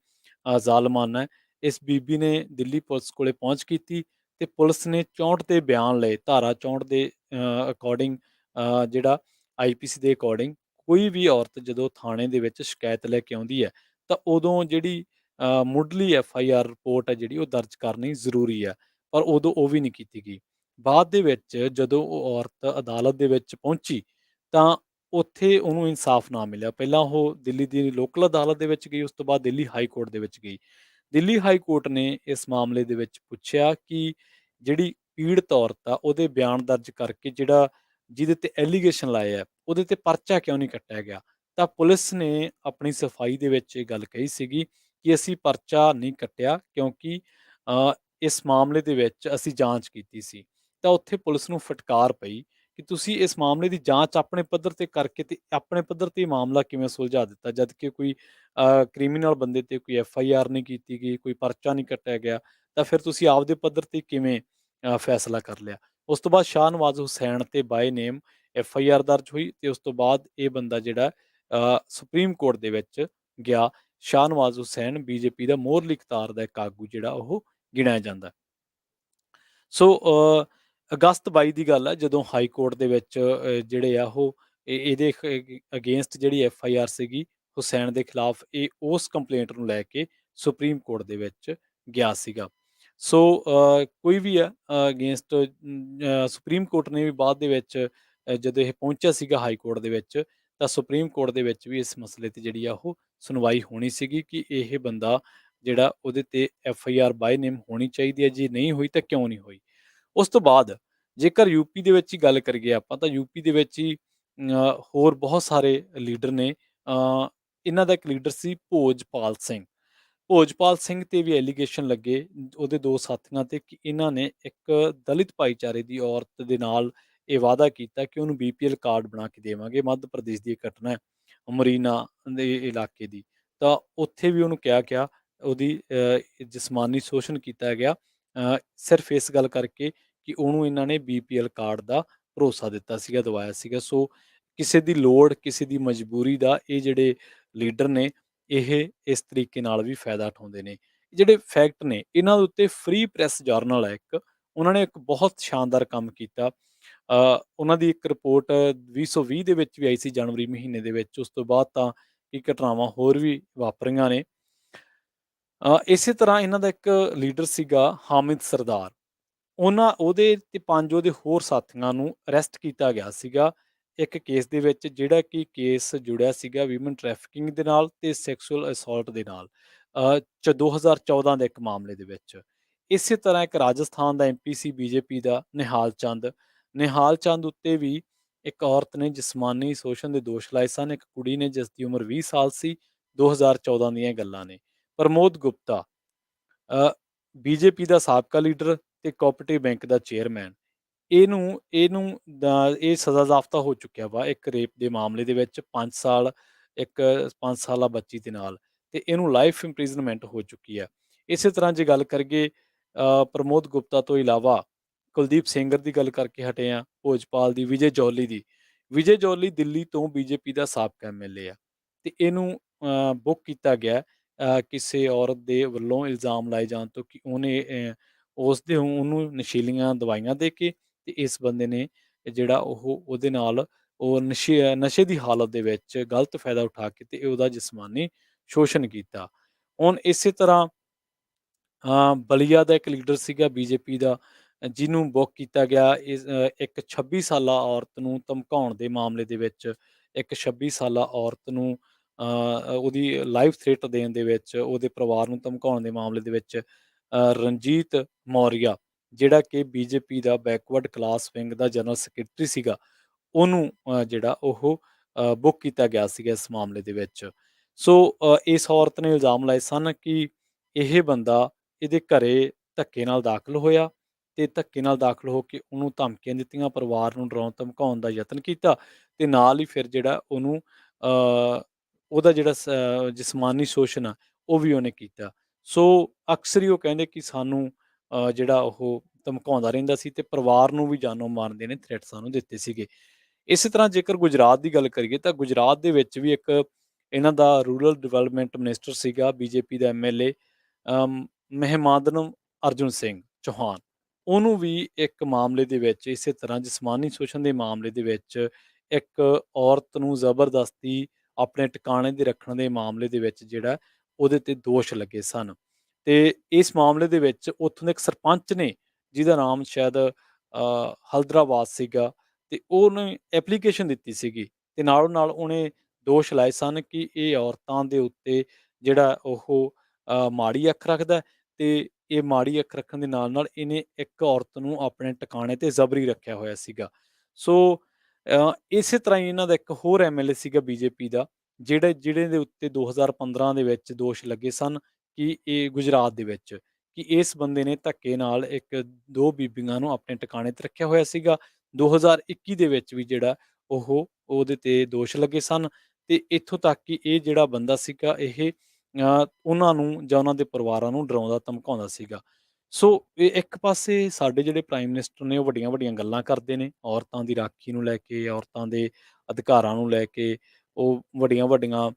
Speaker 1: ਜ਼ਾਲਮਾਨਾ ਹੈ। ਇਸ ਬੀਬੀ ਨੇ ਦਿੱਲੀ ਪੁਲਿਸ ਕੋਲੇ ਪਹੁੰਚ ਕੀਤੀ ਤੇ ਪੁਲਿਸ ਨੇ 64 ਦੇ ਬਿਆਨ ਲਏ, ਧਾਰਾ 64 ਦੇ ਅਕੋਰਡਿੰਗ, ਜਿਹੜਾ ਆਈਪੀਸੀ ਦੇ ਅਕੋਰਡਿੰਗ ਕੋਈ ਵੀ ਔਰਤ ਜਦੋਂ ਥਾਣੇ ਦੇ ਵਿੱਚ ਸ਼ਿਕਾਇਤ ਲੈ ਕੇ ਆਉਂਦੀ ਹੈ ਤਾਂ ਉਦੋਂ ਜਿਹੜੀ ਮੁੱਢਲੀ ਐਫਆਈਆਰ ਰਿਪੋਰਟ ਹੈ ਜਿਹੜੀ ਉਹ ਦਰਜ ਕਰਨੀ ਜ਼ਰੂਰੀ ਹੈ, ਪਰ ਉਦੋਂ ਉਹ ਵੀ ਨਹੀਂ ਕੀਤੀ ਗਈ। ਬਾਅਦ ਦੇ ਵਿੱਚ ਜਦੋਂ ਉਹ ਔਰਤ ਅਦਾਲਤ ਦੇ ਵਿੱਚ ਪਹੁੰਚੀ ਤਾਂ ਉੱਥੇ ਉਹਨੂੰ ਇਨਸਾਫ ਨਾ ਮਿਲਿਆ। ਪਹਿਲਾਂ ਉਹ ਦਿੱਲੀ ਦੀ ਲੋਕਲ ਅਦਾਲਤ ਦੇ ਵਿੱਚ ਗਈ, ਉਸ ਤੋਂ ਬਾਅਦ ਦਿੱਲੀ ਹਾਈ ਕੋਰਟ ਦੇ ਵਿੱਚ ਗਈ। ਦਿੱਲੀ ਹਾਈ ਕੋਰਟ ਨੇ ਇਸ ਮਾਮਲੇ ਦੇ ਵਿੱਚ ਪੁੱਛਿਆ ਕਿ ਜਿਹੜੀ ਪੀੜਤ ਔਰਤ ਆ ਉਹਦੇ ਬਿਆਨ ਦਰਜ ਕਰਕੇ ਜਿਹੜਾ ਜਿਹਦੇ ਤੇ ਐਲੀਗੇਸ਼ਨ ਲਾਏ ਆ ਉਹਦੇ ਤੇ ਪਰਚਾ ਕਿਉਂ ਨਹੀਂ ਕੱਟਿਆ ਗਿਆ। ਤਾਂ ਪੁਲਿਸ ਨੇ ਆਪਣੀ ਸਫਾਈ ਦੇ ਵਿੱਚ ਇਹ ਗੱਲ ਕਹੀ ਸੀਗੀ ਕਿ ਅਸੀਂ ਪਰਚਾ ਨਹੀਂ ਕੱਟਿਆ ਕਿਉਂਕਿ ਅ, ਇਸ ਮਾਮਲੇ ਦੇ ਵਿੱਚ ਅਸੀਂ ਜਾਂਚ ਕੀਤੀ ਸੀ। ਤਾਂ ਉੱਥੇ ਪੁਲਿਸ ਨੂੰ ਫਟਕਾਰ ਪਈ ਕਿ ਤੁਸੀਂ ਇਸ ਮਾਮਲੇ ਦੀ ਜਾਂਚ ਆਪਣੇ ਪੱਧਰ ਤੇ ਕਰਕੇ ਤੇ ਆਪਣੇ ਪੱਧਰ ਤੇ ਇਹ ਮਾਮਲਾ ਕਿਵੇਂ ਸੁਲਝਾ ਦਿੱਤਾ, ਜਦ ਕਿ ਕੋਈ ਕ੍ਰਿਮੀਨਲ ਬੰਦੇ ਤੇ ਕੋਈ ਐਫਆਈਆਰ ਨਹੀਂ ਕੀਤੀ ਗਈ, ਕੋਈ ਪਰਚਾ ਨਹੀਂ ਕੱਟਿਆ ਗਿਆ, ਤਾਂ ਫਿਰ ਤੁਸੀਂ ਆਪਦੇ ਪੱਧਰ ਤੇ ਕਿਵੇਂ ਫੈਸਲਾ ਕਰ ਲਿਆ। ਉਸ ਤੋਂ ਬਾਅਦ ਸ਼ਾਹਨਵਾਜ਼ ਹੁਸੈਨ ਤੇ ਬਾਏ ਨੇਮ ਐਫਆਈਆਰ ਦਰਜ ਹੋਈ ਤੇ ਉਸ ਤੋਂ ਬਾਅਦ ਇਹ ਬੰਦਾ ਜਿਹੜਾ ਸੁਪਰੀਮ ਕੋਰਟ ਦੇ ਵਿੱਚ ਗਿਆ। ਸ਼ਾਹਨਵਾਜ਼ ਹੁਸੈਨ ਬੀਜੇਪੀ ਦਾ ਮੋਹਰਲੀ ਕਤਾਰ ਦਾ ਇੱਕ ਆਗੂ ਜਿਹੜਾ ਉਹ ਗਿਣਿਆ ਜਾਂਦਾ। ਸੋ ਅਗਸਤ 22 ਦੀ ਗੱਲ ਹੈ ਜਦੋਂ ਹਾਈ ਕੋਰਟ ਦੇ ਵਿੱਚ ਜਿਹੜੇ ਆ ਉਹ ਇਹਦੇ ਅਗੇਂਸਟ ਜਿਹੜੀ ਐਫਆਈਆਰ ਸੀਗੀ ਹੁਸੈਨ ਦੇ ਖਿਲਾਫ, ਇਹ ਉਸ ਕੰਪਲੇਂਟ ਨੂੰ ਲੈ ਕੇ ਸੁਪਰੀਮ ਕੋਰਟ ਦੇ ਵਿੱਚ ਗਿਆ ਸੀਗਾ। ਸੋ ਕੋਈ ਵੀ ਆ ਅਗੇਂਸਟ ਸੁਪਰੀਮ ਕੋਰਟ ਨੇ ਵੀ ਬਾਅਦ ਦੇ ਵਿੱਚ ਜਦੋਂ ਇਹ ਪਹੁੰਚਿਆ ਸੀਗਾ ਹਾਈ ਕੋਰਟ ਦੇ ਵਿੱਚ, ਤਾਂ ਸੁਪਰੀਮ ਕੋਰਟ ਦੇ ਵਿੱਚ ਵੀ ਇਸ ਮਸਲੇ ਤੇ ਜਿਹੜੀ ਆ ਉਹ ਸੁਣਵਾਈ ਹੋਣੀ ਸੀਗੀ ਕਿ ਇਹ ਬੰਦਾ ਜਿਹੜਾ ਉਹਦੇ ਤੇ ਐਫਆਈਆਰ ਬਾਏ ਨੇਮ ਹੋਣੀ ਚਾਹੀਦੀ ਹੈ, ਜੇ ਨਹੀਂ ਹੋਈ ਤਾਂ ਕਿਉਂ ਨਹੀਂ ਹੋਈ। ਉਸ ਤੋਂ ਬਾਅਦ ਜੇਕਰ ਯੂਪੀ ਦੇ ਵਿੱਚ ਹੀ ਗੱਲ ਕਰੀਏ ਆਪਾਂ, ਤਾਂ ਯੂਪੀ ਦੇ ਵਿੱਚ ਹੀ ਹੋਰ ਬਹੁਤ ਸਾਰੇ ਲੀਡਰ ਨੇ। ਇਹਨਾਂ ਦਾ ਇੱਕ ਲੀਡਰ ਸੀ ਭੋਜਪਾਲ ਸਿੰਘ। ਭੋਜਪਾਲ ਸਿੰਘ ਤੇ ਵੀ ਐਲੀਗੇਸ਼ਨ ਲੱਗੇ ਉਹਦੇ 2 ਸਾਥੀਆਂ ਤੇ ਕਿ ਇਹਨਾਂ ਨੇ ਇੱਕ ਦਲਿਤ ਭਾਈਚਾਰੇ ਦੀ ਔਰਤ ਦੇ ਨਾਲ ਇਹ ਵਾਅਦਾ ਕੀਤਾ ਕਿ ਉਹਨੂੰ ਬੀਪੀਐਲ ਕਾਰਡ ਬਣਾ ਕੇ ਦੇਵਾਂਗੇ। ਮੱਧ ਪ੍ਰਦੇਸ਼ ਦੀ ਇਹ ਘਟਨਾ ਹੈ, ਅਮਰੀਨਾ ਦੇ ਇਲਾਕੇ ਦੀ। ਤਾਂ ਉੱਥੇ ਵੀ ਉਹਨੂੰ ਕਿਹਾ ਗਿਆ, ਉਹਦੀ ਜਿਸਮਾਨੀ ਸ਼ੋਸ਼ਣ ਕੀਤਾ ਗਿਆ ਸਿਰਫ ਇਸ ਗੱਲ ਕਰਕੇ ਕਿ ਉਹਨੂੰ ਇਹਨਾਂ ਨੇ ਬੀਪੀਐਲ ਕਾਰਡ ਦਾ ਭਰੋਸਾ ਦਿੱਤਾ ਸੀਗਾ, ਦਵਾਇਆ ਸੀਗਾ। ਸੋ ਕਿਸੇ ਦੀ ਲੋੜ, ਕਿਸੇ ਦੀ ਮਜਬੂਰੀ ਦਾ ਇਹ ਜਿਹੜੇ ਲੀਡਰ ਨੇ ਇਹ ਇਸ ਤਰੀਕੇ ਨਾਲ ਵੀ ਫਾਇਦਾ ਉਠਾਉਂਦੇ ਨੇ। ਜਿਹੜੇ ਫੈਕਟ ਨੇ ਇਹਨਾਂ ਦੇ ਉੱਤੇ ਫ੍ਰੀ ਪ੍ਰੈਸ ਜਰਨਲ ਹੈ ਇੱਕ, ਉਹਨਾਂ ਨੇ ਇੱਕ ਬਹੁਤ ਸ਼ਾਨਦਾਰ ਕੰਮ ਕੀਤਾ। ਉਹਨਾਂ ਦੀ ਇੱਕ ਰਿਪੋਰਟ 2020 ਦੇ ਵਿੱਚ ਵੀ ਆਈ ਸੀ ਜਨਵਰੀ ਮਹੀਨੇ ਦੇ ਵਿੱਚ। ਉਸ ਤੋਂ ਬਾਅਦ ਤਾਂ ਇਹ ਘਟਨਾਵਾਂ ਹੋਰ ਵੀ ਵਾਪਰੀਆਂ ਨੇ। ਇਸੇ ਤਰ੍ਹਾਂ ਇਹਨਾਂ ਦਾ ਇੱਕ ਲੀਡਰ ਸੀਗਾ ਹਾਮਿਦ ਸਰਦਾਰ। ਉਹਦੇ ਤੇ 5 ਉਹਦੇ ਹੋਰ ਸਾਥੀਆਂ ਨੂੰ ਅਰੈਸਟ ਕੀਤਾ ਗਿਆ ਸੀਗਾ ਇੱਕ ਕੇਸ ਦੇ ਵਿੱਚ, ਜਿਹੜਾ ਕਿ ਕੇਸ ਜੁੜਿਆ ਸੀਗਾ ਵੀਮਨ ਟ੍ਰੈਫਿਕਿੰਗ ਦੇ ਨਾਲ ਤੇ ਸੈਕਸੁਅਲ ਅਸੌਲਟ ਦੇ ਨਾਲ, 2014 ਦੇ ਇੱਕ ਮਾਮਲੇ ਦੇ ਵਿੱਚ। ਇਸੇ ਤਰ੍ਹਾਂ ਇੱਕ ਰਾਜਸਥਾਨ ਦਾ ਐਮਪੀ ਸੀ ਬੀਜੇਪੀ ਦਾ ਨਿਹਾਲ ਚੰਦ। ਨਿਹਾਲ ਚੰਦ ਉੱਤੇ ਵੀ ਇੱਕ ਔਰਤ ਨੇ ਜਿਸਮਾਨੀ ਸ਼ੋਸ਼ਣ ਦੇ ਦੋਸ਼ ਲਾਏ ਸਨ। ਇੱਕ ਕੁੜੀ ਨੇ ਜਿਸ ਦੀ ਉਮਰ 20 ਸਾਲ ਸੀ, 2014 ਦੀਆਂ ਇਹ ਗੱਲਾਂ ਨੇ। ਪ੍ਰਮੋਦ ਗੁਪਤਾ ਬੀਜੇਪੀ ਦਾ ਸਾਬਕਾ ਲੀਡਰ ਤੇ ਕੋਆਪਰੇਟਿਵ ਬੈਂਕ ਦਾ ਚੇਅਰਮੈਨ। ਇਹਨੂੰ ਇਹਨੂੰ ਇਹ ਸਜ਼ਾ ਜ਼ਾਫਤਾ ਹੋ ਚੁੱਕਿਆ ਵਾ ਇੱਕ ਰੇਪ ਦੇ ਮਾਮਲੇ ਦੇ ਵਿੱਚ, 5 ਸਾਲ ਇੱਕ 5 ਸਾਲਾ ਬੱਚੀ ਦੇ ਨਾਲ, ਤੇ ਇਹਨੂੰ ਲਾਈਫ ਇੰਪ੍ਰਿਜ਼ਨਮੈਂਟ ਹੋ ਚੁੱਕੀ ਹੈ। ਇਸੇ ਤਰ੍ਹਾਂ ਜੇ ਗੱਲ ਕਰੀਏ ਪ੍ਰਮੋਦ ਗੁਪਤਾ ਤੋਂ ਇਲਾਵਾ ਕੁਲਦੀਪ ਸੇਂਗਰ ਦੀ ਗੱਲ ਕਰਕੇ ਹਟੇ ਆ, ਭੋਜਪਾਲ ਦੀ, ਵਿਜੇ ਜੌਲੀ ਦੀ। ਵਿਜੇ ਜੌਲੀ ਦਿੱਲੀ ਤੋਂ ਬੀਜੇਪੀ ਦਾ ਸਾਬਕਾ ਐਮਐਲਏ ਆ ਤੇ ਇਹਨੂੰ ਬੁੱਕ ਕੀਤਾ ਗਿਆ ਕਿਸੇ ਔਰਤ ਦੇ ਵੱਲੋਂ ਇਲਜ਼ਾਮ ਲਾਏ ਜਾਣ ਤੋਂ ਕਿ ਉਹਨੇ ਉਹਨੂੰ ਨਸ਼ੀਲੀਆਂ ਦਵਾਈਆਂ ਦੇ ਕੇ ਤੇ ਇਸ ਬੰਦੇ ਨੇ ਜਿਹੜਾ ਉਹਦੇ ਨਾਲ ਉਹ ਨਸ਼ੇ ਦੀ ਹਾਲਤ ਦੇ ਵਿੱਚ ਗਲਤ ਫਾਇਦਾ ਉਠਾ ਕੇ ਤੇ ਉਹਦਾ ਜਿਸਮਾਨੀ ਸ਼ੋਸ਼ਣ ਕੀਤਾ। ਹੁਣ ਇਸੇ ਤਰ੍ਹਾਂ ਬਲੀਆ ਦਾ ਇੱਕ ਲੀਡਰ ਸੀਗਾ ਬੀਜੇਪੀ ਦਾ, ਜਿਹਨੂੰ ਬੁੱਕ ਕੀਤਾ ਗਿਆ ਇੱਕ 26 ਸਾਲਾ ਔਰਤ ਨੂੰ ਧਮਕਾਉਣ ਦੇ ਮਾਮਲੇ ਦੇ ਵਿੱਚ। ਇੱਕ 26 ਸਾਲਾ ਔਰਤ ਨੂੰ ਉਹਦੀ ਲਾਈਫ ਥ੍ਰੇਟ ਦੇਣ ਦੇ ਵਿੱਚ, ਉਹਦੇ ਪਰਿਵਾਰ ਨੂੰ ਧਮਕਾਉਣ ਦੇ ਮਾਮਲੇ ਦੇ ਵਿੱਚ ਰਣਜੀਤ ਮੌਰੀਆ, ਜਿਹੜਾ ਕਿ ਬੀਜੇਪੀ ਦਾ ਬੈਕਵਰਡ ਕਲਾਸ ਵਿੰਗ ਦਾ ਜਨਰਲ ਸੈਕਟਰੀ ਸੀਗਾ, ਉਹਨੂੰ ਜਿਹੜਾ ਉਹ ਬੁੱਕ ਕੀਤਾ ਗਿਆ ਸੀਗਾ ਇਸ ਮਾਮਲੇ ਦੇ ਵਿੱਚ। ਸੋ ਇਸ ਔਰਤ ਨੇ ਇਲਜ਼ਾਮ ਲਾਏ ਸਨ ਕਿ ਇਹ ਬੰਦਾ ਇਹਦੇ ਘਰੇ ਧੱਕੇ ਨਾਲ ਦਾਖਲ ਹੋਇਆ ਤੇ ਧੱਕੇ ਨਾਲ ਦਾਖਲ ਹੋ ਕੇ ਉਹਨੂੰ ਧਮਕੀਆਂ ਦਿੱਤੀਆਂ, ਪਰਿਵਾਰ ਨੂੰ ਡਰਾਉਣ ਧਮਕਾਉਣ ਦਾ ਯਤਨ ਕੀਤਾ ਤੇ ਨਾਲ ਹੀ ਫਿਰ ਜਿਹੜਾ ਉਹਨੂੰ ਉਹਦਾ ਜਿਹੜਾ ਜਿਸਮਾਨੀ ਸ਼ੋਸ਼ਣ ਆ ਉਹ ਵੀ ਉਹਨੇ ਕੀਤਾ। ਸੋ ਅਕਸਰ ਹੀ ਉਹ ਕਹਿੰਦੇ ਕਿ ਸਾਨੂੰ ਜਿਹੜਾ ਉਹ ਧਮਕਾਉਂਦਾ ਰਹਿੰਦਾ ਸੀ ਤੇ ਪਰਿਵਾਰ ਨੂੰ ਵੀ ਜਾਨੋਂ ਮਾਰਨ ਦੇ ਨੇ ਥ੍ਰੈਟ ਸਾਨੂੰ ਦਿੱਤੇ ਸੀਗੇ। ਇਸੇ ਤਰ੍ਹਾਂ ਜੇਕਰ ਗੁਜਰਾਤ ਦੀ ਗੱਲ ਕਰੀਏ ਤਾਂ ਗੁਜਰਾਤ ਦੇ ਵਿੱਚ ਵੀ ਇੱਕ ਇਹਨਾਂ ਦਾ ਰੂਰਲ ਡਿਵੈਲਪਮੈਂਟ ਮਿਨਿਸਟਰ ਸੀਗਾ ਬੀਜੇਪੀ ਦਾ ਐਮਐਲਏ ਮਹਿਮਾਦਨ ਅਰਜੁਨ ਸਿੰਘ ਚੌਹਾਨ। ਉਹਨੂੰ ਵੀ ਇੱਕ ਮਾਮਲੇ ਦੇ ਵਿੱਚ ਇਸੇ ਤਰ੍ਹਾਂ ਜਿਸਮਾਨੀ ਸ਼ੋਸ਼ਣ ਦੇ ਮਾਮਲੇ ਦੇ ਵਿੱਚ ਇੱਕ ਔਰਤ ਨੂੰ ਜ਼ਬਰਦਸਤੀ ਆਪਣੇ ਟਿਕਾਣੇ ਤੇ ਰੱਖਣ ਦੇ ਮਾਮਲੇ ਦੇ ਵਿੱਚ ਜਿਹੜਾ ਉਹਦੇ ਤੇ ਦੋਸ਼ ਲੱਗੇ ਸਨ। ਤੇ ਇਸ ਮਾਮਲੇ ਦੇ ਵਿੱਚ ਉੱਥੋਂ ਦੇ ਇੱਕ ਸਰਪੰਚ ਨੇ ਜਿਹਦਾ ਨਾਮ ਸ਼ਾਇਦ ਹਲਦਰਾਬਾਦ ਸੀਗਾ ਤੇ ਉਹਨੇ ਐਪਲੀਕੇਸ਼ਨ ਦਿੱਤੀ ਸੀਗੀ ਤੇ ਨਾਲੋਂ ਨਾਲ ਉਹਨੇ ਦੋਸ਼ ਲਾਏ ਸਨ ਕਿ ਇਹ ਔਰਤਾਂ ਦੇ ਉੱਤੇ ਜਿਹੜਾ ਉਹ ਮਾੜੀ ਅੱਖ ਰੱਖਦਾ ਹੈ ਤੇ ਇਹ ਮਾੜੀ ਅੱਖ ਰੱਖਣ ਦੇ ਨਾਲ-ਨਾਲ ਇਹਨੇ ਇੱਕ ਔਰਤ ਨੂੰ ਆਪਣੇ ਟਿਕਾਣੇ ਤੇ ਜਬਰੀ ਰੱਖਿਆ ਹੋਇਆ ਸੀਗਾ। ਸੋ ਇਸੇ ਤਰ੍ਹਾਂ ਹੀ ਇਹਨਾਂ ਦਾ ਇੱਕ ਹੋਰ ਐਮਐਲਏ ਸੀਗਾ ਬੀਜੇਪੀ ਦਾ ਜਿਹੜੇ ਦੇ ਉੱਤੇ 2015 ਦੇ ਵਿੱਚ ਦੋਸ਼ ਲੱਗੇ ਸਨ ਕਿ ਇਹ ਗੁਜਰਾਤ ਦੇ ਵਿੱਚ ਕਿ ਇਸ ਬੰਦੇ ਨੇ ਧੱਕੇ ਨਾਲ ਇੱਕ 2 ਬੀਬੀਆਂ ਨੂੰ ਆਪਣੇ ਟਿਕਾਣੇ ਤੇ ਰੱਖਿਆ ਹੋਇਆ ਸੀਗਾ। 2021 ਦੇ ਵਿੱਚ ਵੀ ਜਿਹੜਾ ਉਹਦੇ ਤੇ ਦੋਸ਼ ਲੱਗੇ ਸਨ ਤੇ ਇੱਥੋਂ ਤੱਕ ਕਿ ਇਹ ਜਿਹੜਾ ਬੰਦਾ ਸੀਗਾ ਇਹ ਉਹਨਾਂ ਨੂੰ ਜਾਂ ਉਹਨਾਂ ਦੇ ਪਰਿਵਾਰਾਂ ਨੂੰ ਡਰਾਉਂਦਾ ਧਮਕਾਉਂਦਾ ਸੀਗਾ। ਸੋ ਇਹ ਇੱਕ ਪਾਸੇ ਸਾਡੇ ਜਿਹੜੇ ਪ੍ਰਾਈਮ ਮਿਨਿਸਟਰ ਨੇ ਉਹ ਵੱਡੀਆਂ-ਵੱਡੀਆਂ ਗੱਲਾਂ ਕਰਦੇ ਨੇ, ਔਰਤਾਂ ਦੀ ਰਾਖੀ ਨੂੰ ਲੈ ਕੇ, ਔਰਤਾਂ ਦੇ ਅਧਿਕਾਰਾਂ ਨੂੰ ਲੈ ਕੇ ਉਹ ਵੱਡੀਆਂ-ਵੱਡੀਆਂ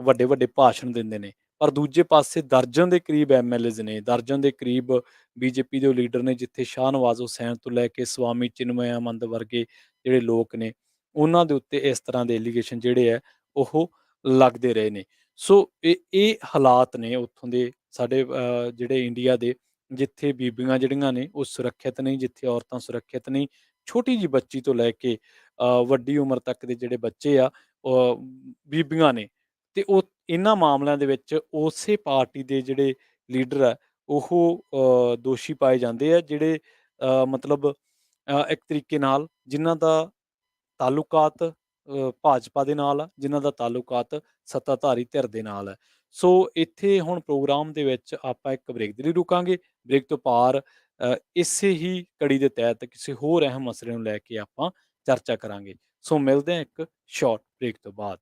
Speaker 1: ਵੱਡੇ-ਵੱਡੇ ਭਾਸ਼ਣ ਦਿੰਦੇ ਨੇ। ਪਰ ਦੂਜੇ ਪਾਸੇ ਦਰਜਨ ਦੇ ਕਰੀਬ ਐਮਐਲਏਜ਼ ਨੇ, ਦਰਜਨ ਦੇ ਕਰੀਬ ਬੀਜੇਪੀ ਦੇ ਉਹ ਲੀਡਰ ਨੇ ਜਿੱਥੇ ਸ਼ਾਹਨਵਾਜ਼ ਹੁਸੈਨ ਤੋਂ ਲੈ ਕੇ ਸਵਾਮੀ ਚਿਨਮਯਾਨੰਦ ਵਰਗੇ ਜਿਹੜੇ ਲੋਕ ਨੇ, ਉਹਨਾਂ ਦੇ ਉੱਤੇ ਇਸ ਤਰ੍ਹਾਂ ਦੇ ਐਲੀਗੇਸ਼ਨ ਜਿਹੜੇ ਹੈ ਉਹ ਲੱਗਦੇ ਰਹੇ ਨੇ। ਸੋ ਇਹ ਹਾਲਾਤ ਨੇ ਉੱਥੋਂ ਦੇ ਸਾਡੇ ਜਿਹੜੇ ਇੰਡੀਆ ਦੇ ਜਿੱਥੇ ਬੀਬੀਆਂ ਜਿਹੜੀਆਂ ਨੇ ਉਹ ਸੁਰੱਖਿਅਤ ਨਹੀਂ, ਜਿੱਥੇ ਔਰਤਾਂ ਸੁਰੱਖਿਅਤ ਨਹੀਂ। ਛੋਟੀ ਜਿਹੀ ਬੱਚੀ ਤੋਂ ਲੈ ਕੇ ਵੱਡੀ ਉਮਰ ਤੱਕ ਦੇ ਜਿਹੜੇ ਬੱਚੇ ਆ ਬੀਬੀਆਂ ਨੇ ਤੇ ਉਹ ਇਹਨਾਂ ਮਾਮਲਿਆਂ ਦੇ ਵਿੱਚ ਉਸੇ ਪਾਰਟੀ ਦੇ ਜਿਹੜੇ ਲੀਡਰ ਆ ਉਹ ਦੋਸ਼ੀ ਪਾਏ ਜਾਂਦੇ ਆ ਜਿਹੜੇ ਮਤਲਬ ਇੱਕ ਤਰੀਕੇ ਨਾਲ ਜਿਨ੍ਹਾਂ ਦਾ ਤਾਲੁਕਾਤ ਭਾਜਪਾ ਦੇ ਨਾਲ ਆ, ਜਿਨ੍ਹਾਂ ਦਾ ਤਾਲੁਕਾਤ ਸੱਤਾਧਾਰੀ ਧਿਰ ਦੇ ਨਾਲ ਹੈ। ਸੋ ਇੱਥੇ ਹੁਣ ਪ੍ਰੋਗਰਾਮ ਦੇ ਵਿੱਚ ਆਪਾਂ ਇੱਕ ਬ੍ਰੇਕ ਦੇ ਲਈ ਰੁਕਾਂਗੇ। ਬ੍ਰੇਕ ਤੋਂ ਪਾਰ ਇਸੇ ਹੀ ਕੜੀ ਦੇ ਤਹਿਤ ਕਿਸੇ ਹੋਰ ਅਹਿਮ ਮਸਲੇ ਨੂੰ ਲੈ ਕੇ ਆਪਾਂ ਚਰਚਾ ਕਰਾਂਗੇ। ਸੋ ਮਿਲਦੇ ਹਾਂ ਇੱਕ ਸ਼ਾਰਟ ਬ੍ਰੇਕ ਤੋਂ ਬਾਅਦ।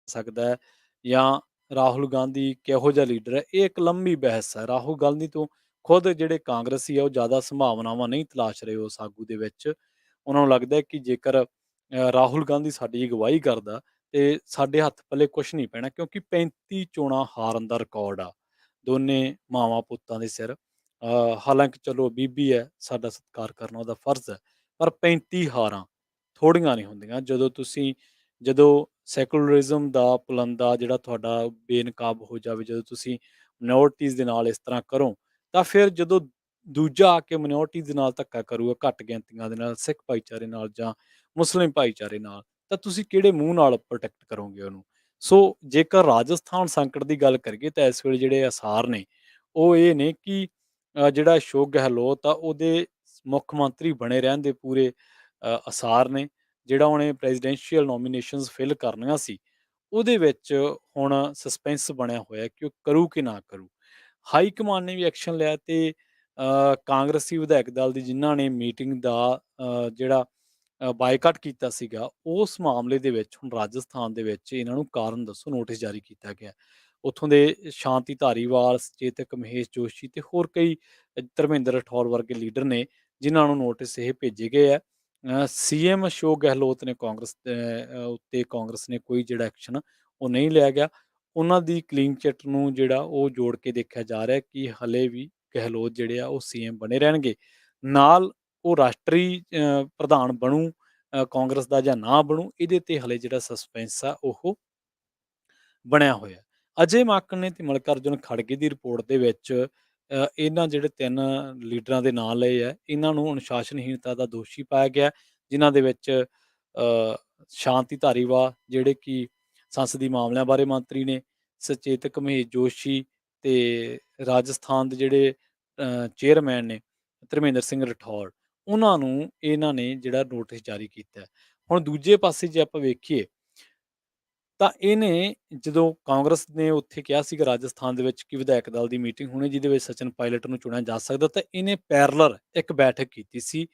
Speaker 1: ਸਕਦਾ ਹੈ ਜਾਂ ਰਾਹੁਲ ਗਾਂਧੀ ਕਿਹੋ ਜਿਹਾ ਲੀਡਰ ਹੈ, ਇਹ ਇੱਕ ਲੰਮੀ ਬਹਿਸ ਹੈ। ਰਾਹੁਲ ਗਾਂਧੀ ਤੋਂ ਖੁਦ ਜਿਹੜੇ ਕਾਂਗਰਸੀ ਆ ਉਹ ਜ਼ਿਆਦਾ ਸੰਭਾਵਨਾਵਾਂ ਨਹੀਂ ਤਲਾਸ਼ ਰਹੇ ਉਸ ਆਗੂ ਦੇ ਵਿੱਚ। ਉਹਨਾਂ ਨੂੰ ਲੱਗਦਾ ਹੈ ਕਿ ਜੇਕਰ ਰਾਹੁਲ ਗਾਂਧੀ ਸਾਡੀ ਅਗਵਾਈ ਕਰਦਾ ਤੇ ਸਾਡੇ ਹੱਥ ਪੱਲੇ ਕੁਛ ਨਹੀਂ ਪੈਣਾ, ਕਿਉਂਕਿ 35 ਚੋਣਾਂ ਹਾਰਨ ਦਾ ਰਿਕਾਰਡ ਆ ਦੋਨੇ ਮਾਵਾਂ ਪੁੱਤਾਂ ਦੇ ਸਿਰ। ਹਾਲਾਂਕਿ ਚਲੋ ਬੀਬੀ ਹੈ, ਸਾਡਾ ਸਤਿਕਾਰ ਕਰਨਾ ਉਹਦਾ ਫਰਜ਼ ਹੈ, ਪਰ 35 ਹਾਰਾਂ ਥੋੜ੍ਹੀਆਂ ਨਹੀਂ ਹੁੰਦੀਆਂ। ਜਦੋਂ ਸੈਕੂਲਰਿਜ਼ਮ ਦਾ ਪੁਲੰਦਾ ਜਿਹੜਾ ਤੁਹਾਡਾ ਬੇਨਕਾਬ ਹੋ ਜਾਵੇ, ਜਦੋਂ ਤੁਸੀਂ ਮਿਨੋਰਟੀਜ਼ ਦੇ ਨਾਲ ਇਸ ਤਰ੍ਹਾਂ ਕਰੋ, ਤਾਂ ਫਿਰ ਜਦੋਂ ਦੂਜਾ ਆ ਕੇ ਮਿਨੋਰਟੀਜ਼ ਦੇ ਨਾਲ ਧੱਕਾ ਕਰੂਗਾ, ਘੱਟ ਗਿਣਤੀਆਂ ਦੇ ਨਾਲ, ਸਿੱਖ ਭਾਈਚਾਰੇ ਨਾਲ ਜਾਂ ਮੁਸਲਿਮ ਭਾਈਚਾਰੇ ਨਾਲ, ਤਾਂ ਤੁਸੀਂ ਕਿਹੜੇ ਮੂੰਹ ਨਾਲ ਪ੍ਰੋਟੈਕਟ ਕਰੋਗੇ ਉਹਨੂੰ? ਸੋ ਜੇਕਰ ਰਾਜਸਥਾਨ ਸੰਕਟ ਦੀ ਗੱਲ ਕਰੀਏ ਤਾਂ ਇਸ ਵੇਲੇ ਜਿਹੜੇ ਆਸਾਰ ਨੇ ਉਹ ਇਹ ਨੇ ਕਿ ਜਿਹੜਾ ਅਸ਼ੋਕ ਗਹਿਲੋਤ ਆ ਉਹਦੇ ਮੁੱਖ ਮੰਤਰੀ ਬਣੇ ਰਹਿਣ ਦੇ ਪੂਰੇ ਆਸਾਰ ਨੇ। ਜਿਹੜਾ ਉਹਨੇ ਪ੍ਰੈਜ਼ੀਡੈਂਸ਼ੀਅਲ ਨੋਮੀਨੇਸ਼ਨਸ ਫਿਲ ਕਰਨੀਆਂ ਸੀ, ਉਹਦੇ ਵਿੱਚ ਹੁਣ ਸਸਪੈਂਸ ਬਣਿਆ ਹੋਇਆ ਕਿ ਉਹ ਕਰੂ ਕਿ ਨਾ ਕਰੂ। ਹਾਈ ਕਮਾਂਡ ਨੇ ਵੀ ਐਕਸ਼ਨ ਲਿਆ ਤੇ ਕਾਂਗਰਸੀ ਵਿਧਾਇਕ ਦਲ ਦੀ ਜਿਨ੍ਹਾਂ ਨੇ ਮੀਟਿੰਗ ਦਾ ਜਿਹੜਾ ਬਾਈਕਾਟ ਕੀਤਾ ਸੀਗਾ, ਉਸ ਮਾਮਲੇ ਦੇ ਵਿੱਚ ਹੁਣ ਰਾਜਸਥਾਨ ਦੇ ਵਿੱਚ ਇਹਨਾਂ ਨੂੰ ਕਾਰਨ ਦੱਸੋ ਨੋਟਿਸ ਜਾਰੀ ਕੀਤਾ ਗਿਆ। ਉੱਥੋਂ ਦੇ ਸ਼ਾਂਤੀ ਧਾਰੀਵਾਲ, ਚੇਤਕ ਮਹੇਸ਼ ਜੋਸ਼ੀ ਤੇ ਹੋਰ ਕਈ ਧਰਮਿੰਦਰ ਰਾਠੌਰ ਵਰਗੇ ਲੀਡਰ ਨੇ ਜਿਨ੍ਹਾਂ ਨੂੰ ਨੋਟਿਸ ਇਹ ਭੇਜੇ ਗਏ ਆ। ਸੀਐਮ ਅਸ਼ੋਕ ਗਹਿਲੋਤ ਨੇ ਕਾਂਗਰਸ ਉੱਤੇ ਕਾਂਗਰਸ ਨੇ ਕੋਈ ਜਿਹੜਾ ਐਕਸ਼ਨ ਉਹ ਨਹੀਂ ਲਿਆ ਗਿਆ। ਉਹਨਾਂ ਦੀ ਕਲੀਨ ਚਿੱਟ ਨੂੰ ਜਿਹੜਾ ਉਹ ਜੋੜ ਕੇ ਦੇਖਿਆ ਜਾ ਰਿਹਾ ਕਿ ਹਲੇ ਵੀ ਗਹਿਲੋਤ ਜਿਹੜੇ ਆ ਉਹ ਸੀਐਮ ਬਣੇ ਰਹਿਣਗੇ। ਨਾਲ ਉਹ ਰਾਸ਼ਟਰੀ ਪ੍ਰਧਾਨ ਬਣੂ ਕਾਂਗਰਸ ਦਾ ਜਾਂ ਨਾ ਬਣੂ, ਇਹਦੇ ਤੇ ਹਲੇ ਜਿਹੜਾ ਸਸਪੈਂਸ ਆ ਉਹ ਬਣਿਆ ਹੋਇਆ। ਅਜੇ ਮਾਕਨ ਨੇ ਤੇ ਮਲਕਾਰਜੁਨ ਖੜਗੇ ਦੀ ਰਿਪੋਰਟ ਦੇ ਵਿੱਚ ਇਹਨਾਂ ਜਿਹੜੇ 3 ਲੀਡਰਾਂ ਦੇ ਨਾਂ ਲਏ ਆ, ਇਹਨਾਂ ਨੂੰ ਅਨੁਸ਼ਾਸਨਹੀਣਤਾ ਦਾ ਦੋਸ਼ੀ ਪਾਇਆ ਗਿਆ, ਜਿਨ੍ਹਾਂ ਦੇ ਵਿੱਚ ਸ਼ਾਂਤੀ ਧਾਰੀਵਾਲ ਜਿਹੜੇ ਕਿ ਸੰਸਦੀ ਮਾਮਲਿਆਂ ਬਾਰੇ ਮੰਤਰੀ ਨੇ, ਸਚੇਤਕ ਮਹੇਸ਼ ਜੋਸ਼ੀ ਤੇ ਰਾਜਸਥਾਨ ਦੇ ਜਿਹੜੇ ਚੇਅਰਮੈਨ ਨੇ ਧਰਮਿੰਦਰ ਸਿੰਘ ਰਾਠੌਰ, ਉਹਨਾਂ ਨੂੰ ਇਹਨਾਂ ਨੇ ਜਿਹੜਾ ਨੋਟਿਸ ਜਾਰੀ ਕੀਤਾ ਹੈ। ਹੁਣ ਦੂਜੇ ਪਾਸੇ ਜੇ ਆਪਾਂ ਵੇਖੀਏ ਤਾਂ ਇਹਨੇ ਜਦੋਂ ਕਾਂਗਰਸ ਨੇ ਉੱਥੇ ਕਿਹਾ ਸੀਗਾ ਰਾਜਸਥਾਨ ਦੇ ਵਿੱਚ ਕਿ ਵਿਧਾਇਕ ਦਲ ਦੀ ਮੀਟਿੰਗ ਹੋਣੀ ਜਿਹਦੇ ਵਿੱਚ ਸਚਿਨ ਪਾਇਲਟ ਨੂੰ ਚੁਣਿਆ ਜਾ ਸਕਦਾ, ਤਾਂ ਇਹਨੇ ਪੈਰਲਰ ਇੱਕ ਬੈਠਕ ਕੀਤੀ ਸੀ।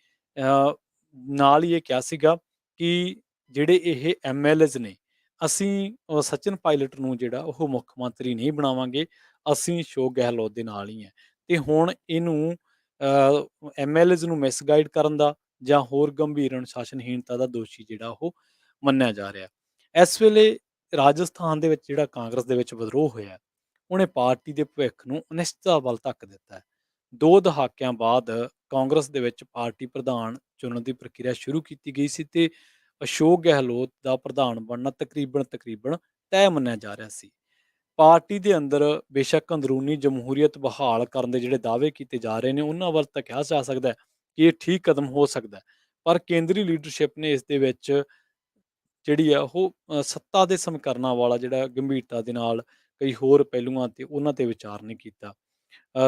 Speaker 1: ਨਾਲ ਹੀ ਇਹ ਕਿਹਾ ਸੀਗਾ ਕਿ ਜਿਹੜੇ ਇਹ ਐਮਐਲਏਜ਼ ਨੇ, ਅਸੀਂ ਸਚਿਨ ਪਾਇਲਟ ਨੂੰ ਜਿਹੜਾ ਉਹ ਮੁੱਖ ਮੰਤਰੀ ਨਹੀਂ ਬਣਾਵਾਂਗੇ, ਅਸੀਂ ਅਸ਼ੋਕ ਗਹਿਲੋਤ ਦੇ ਨਾਲ ਹੀ ਹੈ। ਤੇ ਹੁਣ ਇਹਨੂੰ ਐਮਐਲਏਜ਼ ਨੂੰ ਮਿਸਗਾਈਡ ਕਰਨ ਦਾ ਜਾਂ ਹੋਰ ਗੰਭੀਰ ਅਨੁਸ਼ਾਸਨਹੀਣਤਾ ਦਾ ਦੋਸ਼ੀ ਜਿਹੜਾ ਉਹ ਮੰਨਿਆ ਜਾ ਰਿਹਾ। ਇਸ ਵੇਲੇ ਰਾਜਸਥਾਨ ਦੇ ਵਿੱਚ ਜਿਹੜਾ ਕਾਂਗਰਸ ਦੇ ਵਿੱਚ ਵਿਦਰੋਹ ਹੋਇਆ, ਉਹਨੇ ਪਾਰਟੀ ਦੇ ਭਵਿੱਖ ਨੂੰ ਅਨਿਸ਼ਚਿਤਤਾ ਵੱਲ ਧੱਕ ਦਿੱਤਾ ਹੈ। 2 ਦਹਾਕਿਆਂ ਬਾਅਦ ਕਾਂਗਰਸ ਦੇ ਵਿੱਚ ਪਾਰਟੀ ਪ੍ਰਧਾਨ ਚੁਣਨ ਦੀ ਪ੍ਰਕਿਰਿਆ ਸ਼ੁਰੂ ਕੀਤੀ ਗਈ ਸੀ ਤੇ ਅਸ਼ੋਕ ਗਹਿਲੋਤ ਦਾ ਪ੍ਰਧਾਨ ਬਣਨਾ ਤਕਰੀਬਨ ਤੈਅ ਮੰਨਿਆ ਜਾ ਰਿਹਾ ਸੀ। ਪਾਰਟੀ ਦੇ ਅੰਦਰ ਬੇਸ਼ੱਕ ਅੰਦਰੂਨੀ ਜਮਹੂਰੀਅਤ ਬਹਾਲ ਕਰਨ ਦੇ ਜਿਹੜੇ ਦਾਅਵੇ ਕੀਤੇ ਜਾ ਰਹੇ ਨੇ, ਉਹਨਾਂ ਵੱਲ ਤਾਂ ਕਿਹਾ ਜਾ ਸਕਦਾ ਹੈ ਕਿ ਇਹ ਠੀਕ ਕਦਮ ਹੋ ਸਕਦਾ ਹੈ। ਪਰ ਕੇਂਦਰੀ ਲੀਡਰਸ਼ਿਪ ਨੇ ਇਸ ਦੇ ਵਿੱਚ ਜਿਹੜੀ ਆ ਉਹ ਸੱਤਾ ਦੇ ਸਮੀਕਰਨਾਂ ਵਾਲਾ ਜਿਹੜਾ ਗੰਭੀਰਤਾ ਦੇ ਨਾਲ ਕਈ ਹੋਰ ਪਹਿਲੂਆਂ ਤੇ ਉਹਨਾਂ ਤੇ ਵਿਚਾਰ ਨਹੀਂ ਕੀਤਾ।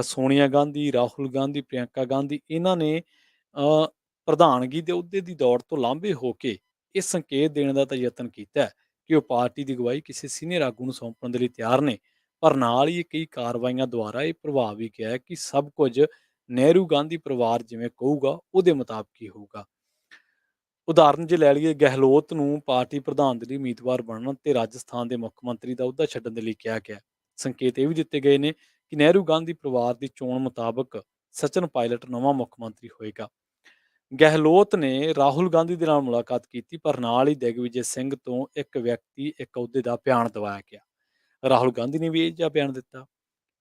Speaker 1: ਸੋਨੀਆ ਗਾਂਧੀ, ਰਾਹੁਲ ਗਾਂਧੀ, ਪ੍ਰਿਯੰਕਾ ਗਾਂਧੀ ਇਹਨਾਂ ਨੇ ਪ੍ਰਧਾਨਗੀ ਦੇ ਅਹੁਦੇ ਦੀ ਦੌੜ ਤੋਂ ਲਾਂਭੇ ਹੋ ਕੇ ਇਹ ਸੰਕੇਤ ਦੇਣ ਦਾ ਤਾਂ ਯਤਨ ਕੀਤਾ ਹੈ ਕਿ ਉਹ ਪਾਰਟੀ ਦੀ ਅਗਵਾਈ ਕਿਸੇ ਸੀਨੀਅਰ ਆਗੂ ਨੂੰ ਸੌਂਪਣ ਦੇ ਲਈ ਤਿਆਰ ਨੇ, ਪਰ ਨਾਲ ਹੀ ਕਈ ਕਾਰਵਾਈਆਂ ਦੁਆਰਾ ਇਹ ਪ੍ਰਭਾਵ ਵੀ ਕਿਹਾ ਹੈ ਕਿ ਸਭ ਕੁਝ ਨਹਿਰੂ ਗਾਂਧੀ ਪਰਿਵਾਰ ਜਿਵੇਂ ਕਹੂਗਾ ਉਹਦੇ ਮੁਤਾਬਕ ਹੀ ਹੋਊਗਾ। ਉਦਾਹਰਨ ਜੇ ਲੈ ਲਈਏ, ਗਹਿਲੋਤ ਨੂੰ ਪਾਰਟੀ ਪ੍ਰਧਾਨ ਦੇ ਲਈ ਉਮੀਦਵਾਰ ਬਣਨ ਤੇ ਰਾਜਸਥਾਨ ਦੇ ਮੁੱਖ ਮੰਤਰੀ ਦਾ ਅਹੁਦਾ ਛੱਡਣ ਦੇ ਲਈ ਕਿਹਾ ਗਿਆ। ਸੰਕੇਤ ਇਹ ਵੀ ਦਿੱਤੇ ਗਏ ਨੇ ਕਿ ਨਹਿਰੂ ਗਾਂਧੀ ਪਰਿਵਾਰ ਦੀ ਚੋਣ ਮੁਤਾਬਕ ਸਚਿਨ ਪਾਇਲਟ ਨਵਾਂ ਮੁੱਖ ਮੰਤਰੀ ਹੋਏਗਾ। ਗਹਿਲੋਤ ਨੇ ਰਾਹੁਲ ਗਾਂਧੀ ਦੇ ਨਾਲ ਮੁਲਾਕਾਤ ਕੀਤੀ, ਪਰ ਨਾਲ ਹੀ ਦਿਗਵਿਜੇ ਸਿੰਘ ਤੋਂ ਇੱਕ ਵਿਅਕਤੀ ਇੱਕ ਅਹੁਦੇ ਦਾ ਬਿਆਨ ਦਵਾਇਆ ਗਿਆ। ਰਾਹੁਲ ਗਾਂਧੀ ਨੇ ਵੀ ਇਹ ਜਿਹਾ ਬਿਆਨ ਦਿੱਤਾ।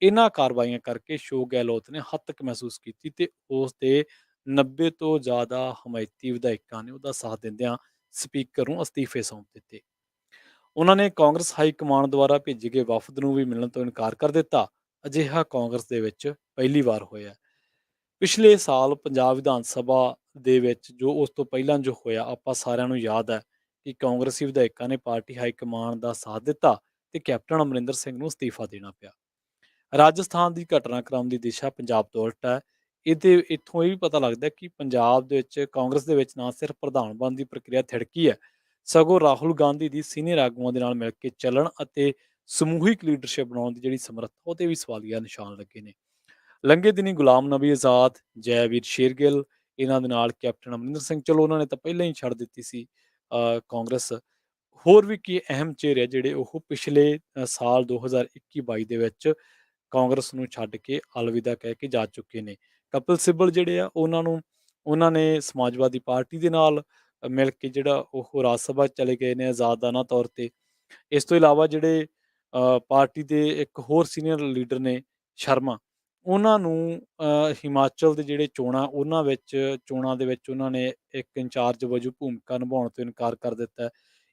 Speaker 1: ਇਹਨਾਂ ਕਾਰਵਾਈਆਂ ਕਰਕੇ ਅਸ਼ੋਕ ਗਹਿਲੋਤ ਨੇ ਹੱਤਕ ਮਹਿਸੂਸ ਕੀਤੀ ਤੇ ਉਸ ਦੇ 90 ਤੋਂ ਜ਼ਿਆਦਾ ਹਮਾਇਤੀ ਵਿਧਾਇਕਾਂ ਨੇ ਉਹਦਾ ਸਾਥ ਦਿੰਦਿਆਂ ਸਪੀਕਰ ਨੂੰ ਅਸਤੀਫੇ ਸੌਂਪ ਦਿੱਤੇ। ਉਹਨਾਂ ਨੇ ਕਾਂਗਰਸ ਹਾਈ ਕਮਾਂਡ ਦੁਆਰਾ ਭੇਜੇ ਗਏ ਵਫਦ ਨੂੰ ਵੀ ਮਿਲਣ ਤੋਂ ਇਨਕਾਰ ਕਰ ਦਿੱਤਾ। ਅਜਿਹਾ ਕਾਂਗਰਸ ਦੇ ਵਿੱਚ ਪਹਿਲੀ ਵਾਰ ਹੋਇਆ। ਪਿਛਲੇ ਸਾਲ ਪੰਜਾਬ ਵਿਧਾਨ ਸਭਾ ਦੇ ਵਿੱਚ ਜੋ ਉਸ ਤੋਂ ਪਹਿਲਾਂ ਜੋ ਹੋਇਆ, ਆਪਾਂ ਸਾਰਿਆਂ ਨੂੰ ਯਾਦ ਹੈ ਕਿ ਕਾਂਗਰਸੀ ਵਿਧਾਇਕਾਂ ਨੇ ਪਾਰਟੀ ਹਾਈ ਕਮਾਂਡ ਦਾ ਸਾਥ ਦਿੱਤਾ ਤੇ ਕੈਪਟਨ ਅਮਰਿੰਦਰ ਸਿੰਘ ਨੂੰ ਅਸਤੀਫਾ ਦੇਣਾ ਪਿਆ। ਰਾਜਸਥਾਨ ਦੀ ਘਟਨਾਕ੍ਰਮ ਦੀ ਦਿਸ਼ਾ ਪੰਜਾਬ ਤੋਂ ਉਲਟ ਹੈ। ਇੱਥੋਂ ਇਹ ਵੀ ਪਤਾ ਲੱਗਦਾ ਕਿ ਪੰਜਾਬ ਦੇ ਵਿੱਚ ਕਾਂਗਰਸ ਦੇ ਵਿੱਚ ਨਾ ਸਿਰਫ ਪ੍ਰਧਾਨ ਬਣਨ ਦੀ ਪ੍ਰਕਿਰਿਆ ਥਿੜਕੀ ਹੈ, ਸਗੋਂ ਰਾਹੁਲ ਗਾਂਧੀ ਦੀ ਸੀਨੀਅਰ ਆਗੂਆਂ ਦੇ ਨਾਲ ਮਿਲ ਕੇ ਚੱਲਣ ਅਤੇ ਸਮੂਹਿਕ ਲੀਡਰਸ਼ਿਪ ਬਣਾਉਣ ਦੀ ਜਿਹੜੀ ਸਮਰੱਥਾ, ਉਹ ਤੇ ਵੀ ਸਵਾਲੀਆ ਨਿਸ਼ਾਨ ਲੱਗੇ ਨੇ। ਲੰਘੇ ਦਿਨੀ ਗੁਲਾਮ ਨਬੀ ਆਜ਼ਾਦ, ਜੈਵੀਰ ਸ਼ੇਰਗਿੱਲ, ਇਹਨਾਂ ਦੇ ਨਾਲ ਕੈਪਟਨ ਅਮਰਿੰਦਰ ਸਿੰਘ, ਚਲੋ ਉਹਨਾਂ ਨੇ ਤਾਂ ਪਹਿਲਾਂ ਹੀ ਛੱਡ ਦਿੱਤੀ ਸੀ ਕਾਂਗਰਸ, ਹੋਰ ਵੀ ਕੀ ਅਹਿਮ ਚਿਹਰੇ ਜਿਹੜੇ ਉਹ ਪਿਛਲੇ ਸਾਲ 2021-22 ਦੇ ਵਿੱਚ ਕਾਂਗਰਸ ਨੂੰ ਛੱਡ ਕੇ ਅਲਵਿਦਾ ਕਹਿ ਕੇ ਜਾ ਚੁੱਕੇ ਨੇ। ਕਪਿਲ ਸਿੱਬਲ ਜਿਹੜੇ ਆ ਉਹਨਾਂ ਨੇ ਸਮਾਜਵਾਦੀ ਪਾਰਟੀ ਦੇ ਨਾਲ ਮਿਲ ਕੇ ਜਿਹੜਾ ਉਹ ਰਾਜ ਸਭਾ 'ਚ ਚਲੇ ਗਏ ਨੇ ਆਜ਼ਾਦਾਨਾ ਤੌਰ 'ਤੇ। ਇਸ ਤੋਂ ਇਲਾਵਾ ਜਿਹੜੇ ਪਾਰਟੀ ਦੇ ਇੱਕ ਹੋਰ ਸੀਨੀਅਰ ਲੀਡਰ ਨੇ ਸ਼ਰਮਾ, ਉਹਨਾਂ ਨੂੰ ਹਿਮਾਚਲ ਦੇ ਜਿਹੜੇ ਚੋਣਾਂ ਦੇ ਵਿੱਚ ਉਹਨਾਂ ਨੇ ਇੱਕ ਇੰਚਾਰਜ ਵਜੋਂ ਭੂਮਿਕਾ ਨਿਭਾਉਣ ਤੋਂ ਇਨਕਾਰ ਕਰ ਦਿੱਤਾ ਹੈ।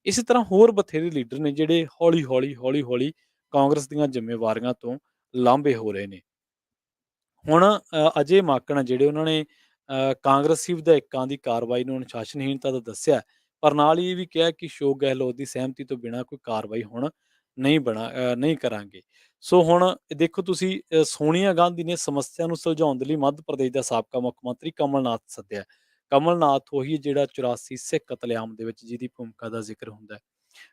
Speaker 1: ਇਸੇ ਤਰ੍ਹਾਂ ਹੋਰ ਬਥੇਰੇ ਲੀਡਰ ਨੇ ਜਿਹੜੇ ਹੌਲੀ-ਹੌਲੀ ਕਾਂਗਰਸ ਦੀਆਂ ਜ਼ਿੰਮੇਵਾਰੀਆਂ ਤੋਂ ਲਾਂਭੇ ਹੋ ਰਹੇ ਨੇ। ਹੁਣ ਅਜੇ ਮਾਕਨ ਆ ਜਿਹੜੇ ਉਹਨਾਂ ਨੇ ਕਾਂਗਰਸੀ ਵਿਧਾਇਕਾਂ ਦੀ ਕਾਰਵਾਈ ਨੂੰ ਅਨੁਸ਼ਾਸਨਹੀਣਤਾ ਦਾ ਦੱਸਿਆ ਹੈ, ਪਰ ਨਾਲ ਹੀ ਇਹ ਵੀ ਕਿਹਾ ਕਿ ਅਸ਼ੋਕ ਗਹਿਲੋਤ ਦੀ ਸਹਿਮਤੀ ਤੋਂ ਬਿਨਾਂ ਕੋਈ ਕਾਰਵਾਈ ਹੁਣ ਨਹੀਂ ਕਰਾਂਗੇ। ਸੋ ਹੁਣ ਦੇਖੋ ਤੁਸੀਂ, ਸੋਨੀਆ ਗਾਂਧੀ ਨੇ ਸਮੱਸਿਆ ਨੂੰ ਸੁਲਝਾਉਣ ਦੇ ਲਈ ਮੱਧ ਪ੍ਰਦੇਸ਼ ਦਾ ਸਾਬਕਾ ਮੁੱਖ ਮੰਤਰੀ ਕਮਲਨਾਥ ਸੱਦਿਆ। ਕਮਲਨਾਥ ਉਹੀ ਜਿਹੜਾ 84 ਸਿੱਖ ਕਤਲੇਆਮ ਦੇ ਵਿੱਚ ਜਿਹਦੀ ਭੂਮਿਕਾ ਦਾ ਜ਼ਿਕਰ ਹੁੰਦਾ ਹੈ।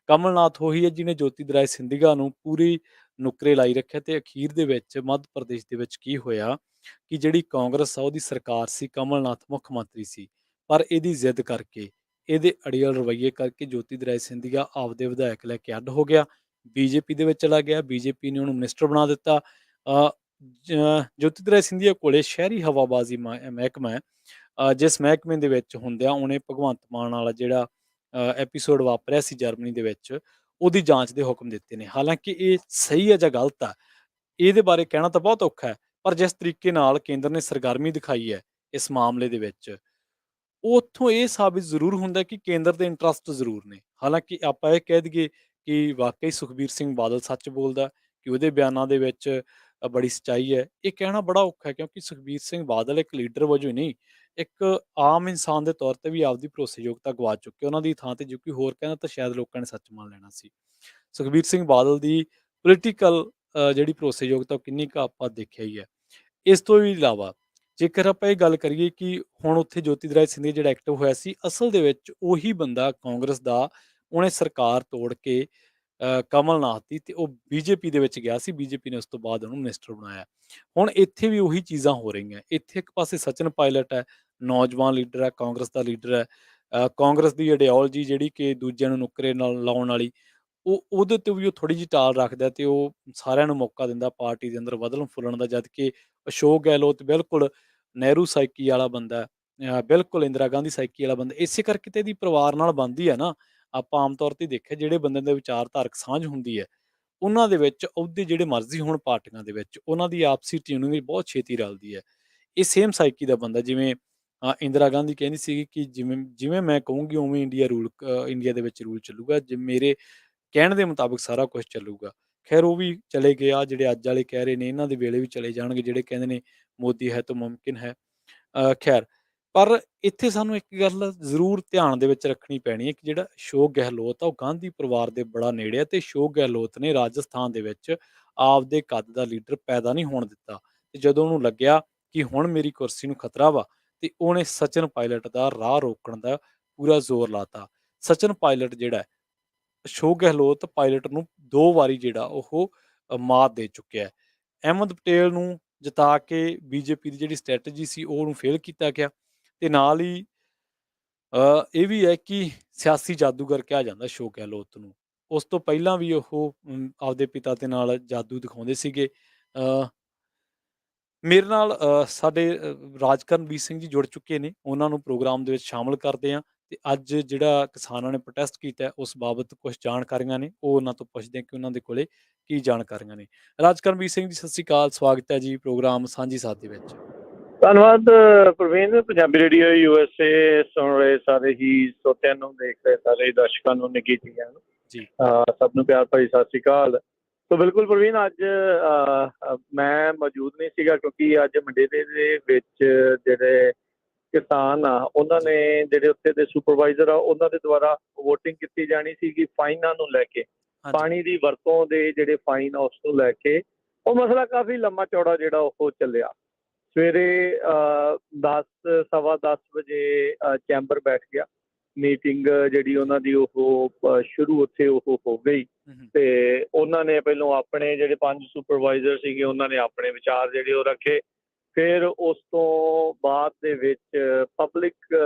Speaker 1: ਕਮਲਨਾਥ ਉਹੀ ਹੈ ਜਿਹਨੇ ਜੋਤੀਰਾਏ ਸਿੰਧੀਆ ਨੂੰ ਪੂਰੀ ਨੁੱਕਰੇ ਲਾਈ ਰੱਖਿਆ, ਤੇ ਅਖੀਰ ਦੇ ਵਿੱਚ ਮੱਧ ਪ੍ਰਦੇਸ਼ ਦੇ ਵਿੱਚ ਕੀ ਹੋਇਆ ਕਿ ਜਿਹੜੀ ਕਾਂਗਰਸ ਆ ਉਹਦੀ ਸਰਕਾਰ ਸੀ, ਕਮਲਨਾਥ ਮੁੱਖ ਮੰਤਰੀ ਸੀ, ਪਰ ਇਹਦੀ ਜ਼ਿੱਦ ਕਰਕੇ, ਇਹਦੇ ਅੜੀਅਲ ਰਵੱਈਏ ਕਰਕੇ ਜੋਤੀਰਾਏ ਸਿੰਧੀਆ ਆਪਦੇ ਵਿਧਾਇਕ ਲੈ ਕੇ ਅੱਡ ਹੋ ਗਿਆ, ਬੀਜੇਪੀ ਦੇ ਵਿੱਚ ਚਲਾ ਗਿਆ। ਬੀਜੇਪੀ ਨੇ ਉਹਨੂੰ ਮਿਨਿਸਟਰ ਬਣਾ ਦਿੱਤਾ। ਜੋਤੀਰਾਏ ਸਿੰਧੀਆ ਕੋਲੇ ਸ਼ਹਿਰੀ ਹਵਾਬਾਜ਼ੀ ਮਹਿਕਮਾ ਹੈ, ਜਿਸ ਮਹਿਕਮੇ ਦੇ ਵਿੱਚ ਹੁੰਦਿਆਂ ਉਹਨੇ ਭਗਵੰਤ ਮਾਨ ਵਾਲਾ ਜਿਹੜਾ ਐਪੀਸੋਡ ਵਾਪਰਿਆ ਸੀ ਜਰਮਨੀ ਦੇ ਵਿੱਚ, ਉਹਦੀ ਜਾਂਚ ਦੇ ਹੁਕਮ ਦਿੱਤੇ ਨੇ। ਹਾਲਾਂਕਿ ਇਹ ਸਹੀ ਹੈ ਜਾਂ ਗਲਤ ਆ, ਇਹਦੇ ਬਾਰੇ ਕਹਿਣਾ ਤਾਂ ਬਹੁਤ ਔਖਾ ਹੈ, ਪਰ ਜਿਸ ਤਰੀਕੇ ਨਾਲ ਕੇਂਦਰ ਨੇ ਸਰਗਰਮੀ ਦਿਖਾਈ ਹੈ ਇਸ ਮਾਮਲੇ ਦੇ ਵਿੱਚ, ਉੱਥੋਂ ਇਹ ਸਾਬਿਤ ਜ਼ਰੂਰ ਹੁੰਦਾ ਕਿ ਕੇਂਦਰ ਦੇ ਇੰਟਰਸਟ ਜ਼ਰੂਰ ਨੇ। ਹਾਲਾਂਕਿ ਆਪਾਂ ਇਹ ਕਹਿ ਦਈਏ ਕਿ ਵਾਕਈ ਸੁਖਬੀਰ ਸਿੰਘ ਬਾਦਲ ਸੱਚ ਬੋਲਦਾ, ਕਿ ਉਹਦੇ ਬਿਆਨਾਂ ਦੇ ਵਿੱਚ ਬੜੀ ਸੱਚਾਈ ਹੈ, ਇਹ ਕਹਿਣਾ ਬੜਾ ਔਖਾ ਹੈ, ਕਿਉਂਕਿ ਸੁਖਬੀਰ ਸਿੰਘ ਬਾਦਲ ਇੱਕ ਲੀਡਰ ਵਜੋਂ ਹੀ ਨਹੀਂ, ਇੱਕ ਆਮ ਇਨਸਾਨ ਦੇ ਤੌਰ ਤੇ ਵੀ ਆਪਦੀ ਭਰੋਸੇਯੋਗਤਾ ਗਵਾ ਚੁੱਕੇ। ਉਹਨਾਂ ਦੀ ਥਾਂ ਤੇ ਜੇ ਕੋਈ ਹੋਰ ਕਹਿੰਦਾ ਤਾਂ ਸ਼ਾਇਦ ਲੋਕਾਂ ਨੇ ਸੱਚ ਮੰਨ ਲੈਣਾ ਸੀ। ਸੁਖਬੀਰ ਸਿੰਘ ਬਾਦਲ ਦੀ ਪੋਲੀਟੀਕਲ ਜਿਹੜੀ ਭਰੋਸੇਯੋਗਤਾ ਉਹ ਕਿੰਨੀ ਕੁ ਆਪਾਂ ਦੇਖਿਆ ਹੀ ਹੈ। ਇਸ ਤੋਂ ਵੀ ਇਲਾਵਾ ਜੇਕਰ ਆਪਾਂ ਇਹ ਗੱਲ ਕਰੀਏ ਕਿ ਹੁਣ ਉੱਥੇ ਜੋਤੀਰਾਏ ਸਿੰਧੀਆ ਜਿਹੜਾ ਐਕਟਿਵ ਹੋਇਆ ਸੀ, ਅਸਲ ਦੇ ਵਿੱਚ ਉਹੀ ਬੰਦਾ ਕਾਂਗਰਸ ਦਾ, ਉਹਨੇ ਸਰਕਾਰ ਤੋੜ ਕੇ ਕਮਲਨਾਥ ਦੀ, ਤੇ ਉਹ ਬੀਜੇਪੀ ਦੇ ਵਿੱਚ ਗਿਆ ਸੀ। ਬੀਜੇਪੀ ਨੇ ਉਸ ਤੋਂ ਬਾਅਦ ਉਹਨੂੰ ਮਿਨਿਸਟਰ ਬਣਾਇਆ। ਹੁਣ ਇੱਥੇ ਵੀ ਉਹੀ ਚੀਜ਼ਾਂ ਹੋ ਰਹੀਆਂ। ਇੱਥੇ ਇੱਕ ਪਾਸੇ ਸਚਿਨ ਪਾਇਲਟ ਹੈ, ਨੌਜਵਾਨ ਲੀਡਰ ਹੈ, ਕਾਂਗਰਸ ਦਾ ਲੀਡਰ ਹੈ। ਕਾਂਗਰਸ ਦੀ ਆਈਡੀਓਲੋਜੀ ਜਿਹੜੀ ਕਿ ਦੂਜਿਆਂ ਨੂੰ ਨੁੱਕਰੇ ਨਾਲ ਲਾਉਣ ਵਾਲੀ, ਉਹਦੇ ਤੇ ਵੀ ਉਹ ਥੋੜ੍ਹੀ ਜਿਹੀ ਟਾਲ ਰੱਖਦਾ, ਤੇ ਉਹ ਸਾਰਿਆਂ ਨੂੰ ਮੌਕਾ ਦਿੰਦਾ ਪਾਰਟੀ ਦੇ ਅੰਦਰ ਵਧਣ ਫੁੱਲਣ ਦਾ। ਜਦ ਕਿ ਅਸ਼ੋਕ ਗਹਿਲੋਤ ਬਿਲਕੁਲ ਨਹਿਰੂ ਸਾਈਕੀ ਵਾਲਾ ਬੰਦਾ, ਬਿਲਕੁਲ ਇੰਦਰਾ ਗਾਂਧੀ ਸਾਈਕੀ ਵਾਲਾ ਬੰਦਾ। ਇਸੇ ਕਰਕੇ ਤੇ ਇਹਦੀ ਪਰਿਵਾਰ ਨਾਲ ਬਣਦੀ ਹੈ ਨਾ। ਆਪਾਂ ਆਮ ਤੌਰ ਤੇ ਦੇਖਿਆ, ਜਿਹੜੇ ਬੰਦੇ ਦੇ ਵਿਚਾਰਧਾਰਕ ਸਾਂਝ ਹੁੰਦੀ ਹੈ, ਉਹਨਾਂ ਦੇ ਵਿੱਚ ਉਹਦੇ ਜਿਹੜੇ ਮਰਜ਼ੀ ਹੋਣ ਪਾਰਟੀਆਂ ਦੇ ਵਿੱਚ, ਉਹਨਾਂ ਦੀ ਆਪਸੀ ਟਿਊਨਿੰਗ ਵੀ ਬਹੁਤ ਛੇਤੀ ਰਲਦੀ ਹੈ। ਇਹ ਸੇਮ ਸਾਈਕੀ ਦਾ ਬੰਦਾ, ਜਿਵੇਂ ਇੰਦਰਾ ਗਾਂਧੀ ਕਹਿੰਦੀ ਸੀਗੀ ਕਿ ਜਿਵੇਂ ਜਿਵੇਂ ਮੈਂ ਕਹੂੰਗੀ ਉਵੇਂ ਇੰਡੀਆ ਦੇ ਵਿੱਚ ਰੂਲ ਚੱਲੂਗਾ, ਜੇ ਮੇਰੇ ਕਹਿਣ ਦੇ ਮੁਤਾਬਿਕ ਸਾਰਾ ਕੁਝ ਚੱਲੂਗਾ। ਖੈਰ ਉਹ ਵੀ ਚਲੇ ਗਏ ਆ, ਜਿਹੜੇ ਅੱਜ ਵਾਲੇ ਕਹਿ ਰਹੇ ਨੇ ਇਹਨਾਂ ਦੇ ਵੇਲੇ ਵੀ ਚਲੇ ਜਾਣਗੇ, ਜਿਹੜੇ ਕਹਿੰਦੇ ਨੇ ਮੋਦੀ ਹੈ ਤਾਂ ਮੁਮਕਿਨ ਹੈ। ਖੈਰ, ਪਰ ਇੱਥੇ ਸਾਨੂੰ ਇੱਕ ਗੱਲ ਜ਼ਰੂਰ ਧਿਆਨ ਦੇ ਵਿੱਚ ਰੱਖਣੀ ਪੈਣੀ ਹੈ ਕਿ ਜਿਹੜਾ ਅਸ਼ੋਕ ਗਹਿਲੋਤ ਆ, ਉਹ ਗਾਂਧੀ ਪਰਿਵਾਰ ਦੇ ਬੜਾ ਨੇੜੇ ਹੈ, ਤੇ ਅਸ਼ੋਕ ਗਹਿਲੋਤ ਨੇ ਰਾਜਸਥਾਨ ਦੇ ਵਿੱਚ ਆਪਦੇ ਕੱਦ ਦਾ ਲੀਡਰ ਪੈਦਾ ਨਹੀਂ ਹੋਣ ਦਿੱਤਾ। ਤੇ ਜਦੋਂ ਉਹਨੂੰ ਲੱਗਿਆ ਕਿ ਹੁਣ ਮੇਰੀ ਕੁਰਸੀ ਨੂੰ ਖਤਰਾ ਵਾ, ਤੇ ਉਹਨੇ ਸਚਿਨ ਪਾਇਲਟ ਦਾ ਰਾਹ ਰੋਕਣ ਦਾ ਪੂਰਾ ਜ਼ੋਰ ਲਾਤਾ। ਸਚਿਨ ਪਾਇਲਟ ਜਿਹੜਾ, ਅਸ਼ੋਕ ਗਹਿਲੋਤ ਪਾਇਲਟ ਨੂੰ 2 ਵਾਰੀ ਜਿਹੜਾ ਉਹ ਮਾਤ ਦੇ ਚੁੱਕਿਆ ਹੈ। ਅਹਿਮਦ ਪਟੇਲ ਨੂੰ ਜਿਤਾ ਕੇ ਬੀਜੇਪੀ ਦੀ ਜਿਹੜੀ ਸਟ੍ਰੈਟਜੀ ਸੀ ਉਹਨੂੰ ਫੇਲ ਕੀਤਾ ਗਿਆ, ਤੇ ਨਾਲ ਹੀ ਇਹ ਵੀ ਹੈ ਕਿ ਸਿਆਸੀ ਜਾਦੂਗਰ ਕਿਹਾ ਜਾਂਦਾ ਅਸ਼ੋਕ ਗਹਿਲੋਤ ਨੂੰ। ਉਸ ਤੋਂ ਪਹਿਲਾਂ ਵੀ ਉਹ ਆਪਦੇ ਪਿਤਾ ਦੇ ਨਾਲ ਜਾਦੂ ਦਿਖਾਉਂਦੇ ਸੀਗੇ। ਮੇਰੇ ਨਾਲ ਸਾਡੇ ਰਾਜਕਰਨਵੀਰ ਸਿੰਘ ਜੀ ਜੁੜ ਚੁੱਕੇ ਨੇ, ਉਹਨਾਂ ਨੂੰ ਪ੍ਰੋਗਰਾਮ ਦੇ ਵਿੱਚ ਸ਼ਾਮਲ ਕਰਦੇ ਹਾਂ। ਤੇ ਅੱਜ ਜਿਹੜਾ ਕਿਸਾਨਾਂ ਨੇ ਪ੍ਰੋਟੈਸਟ ਕੀਤਾ ਹੈ, ਉਸ ਬਾਬਤ ਕੁਝ ਜਾਣਕਾਰੀਆਂ ਨੇ, ਉਹ ਉਹਨਾਂ ਤੋਂ ਪੁੱਛਦੇ ਹਾਂ ਕਿ ਉਹਨਾਂ ਦੇ ਕੋਲੇ ਕੀ ਜਾਣਕਾਰੀਆਂ ਨੇ। ਰਾਜਕਰਨਵੀਰ ਸਿੰਘ ਜੀ, ਸਤਿ ਸ਼੍ਰੀ ਅਕਾਲ, ਸਵਾਗਤ ਹੈ ਜੀ ਪ੍ਰੋਗਰਾਮ ਸਾਂਝੀ ਸਾਥ ਦੇ ਵਿੱਚ।
Speaker 2: ਧੰਨਵਾਦ ਪ੍ਰਵੀਨ। ਪੰਜਾਬੀ ਰੇਡੀਓ USA ਸੁਣ ਰਹੇ ਸਾਰੇ ਹੀ ਸਰੋਤਿਆਂ ਨੂੰ, ਦੇਖ ਰਹੇ ਸਾਰੇ ਦਰਸ਼ਕਾਂ ਨੂੰ, ਨਿੱਘੀ
Speaker 1: ਜੀ
Speaker 2: ਸਭ ਨੂੰ ਪਿਆਰ ਭਰੀ ਸਤਿ ਸ਼੍ਰੀ ਅਕਾਲ। ਸੋ ਬਿਲਕੁਲ ਪ੍ਰਵੀਨ, ਅੱਜ ਮੈਂ ਮੌਜੂਦ ਨਹੀਂ ਸੀਗਾ ਕਿਉਂਕਿ ਅੱਜ ਮੰਡੇਰੇ ਦੇ ਵਿੱਚ ਜਿਹੜੇ ਕਿਸਾਨ ਆ, ਉਹਨਾਂ ਨੇ ਜਿਹੜੇ ਉੱਥੇ ਦੇ ਸੁਪਰਵਾਈਜ਼ਰ ਆ, ਉਹਨਾਂ ਦੇ ਦੁਆਰਾ ਵੋਟਿੰਗ ਕੀਤੀ ਜਾਣੀ ਸੀਗੀ ਫਾਈਨਾਂ ਨੂੰ ਲੈ ਕੇ, ਪਾਣੀ ਦੀ ਵਰਤੋਂ ਦੇ ਜਿਹੜੇ ਫਾਈਨ ਆ ਉਸ ਨੂੰ ਲੈ ਕੇ। ਉਹ ਮਸਲਾ ਕਾਫੀ ਲੰਮਾ ਚੌੜਾ ਜਿਹੜਾ ਉਹ ਚੱਲਿਆ। ਸਵੇਰੇ 10 ਸਵਾ 10 ਵਜੇ ਚੈਂਬਰ ਬੈਠ ਗਿਆ, ਮੀਟਿੰਗ ਜਿਹੜੀ ਉਹਨਾਂ ਦੀ ਉਹ ਸ਼ੁਰੂ ਉੱਥੇ ਉਹ ਹੋ ਗਈ। ਤੇ ਉਹਨਾਂ ਨੇ ਪਹਿਲੋਂ ਆਪਣੇ ਜਿਹੜੇ 5 ਸੁਪਰਵਾਈਜ਼ਰ ਸੀਗੇ, ਉਹਨਾਂ ਨੇ ਆਪਣੇ ਵਿਚਾਰ ਜਿਹੜੇ ਉਹ ਰੱਖੇ। ਫਿਰ ਉਸ ਤੋਂ ਬਾਅਦ ਦੇ ਵਿੱਚ ਪਬਲਿਕ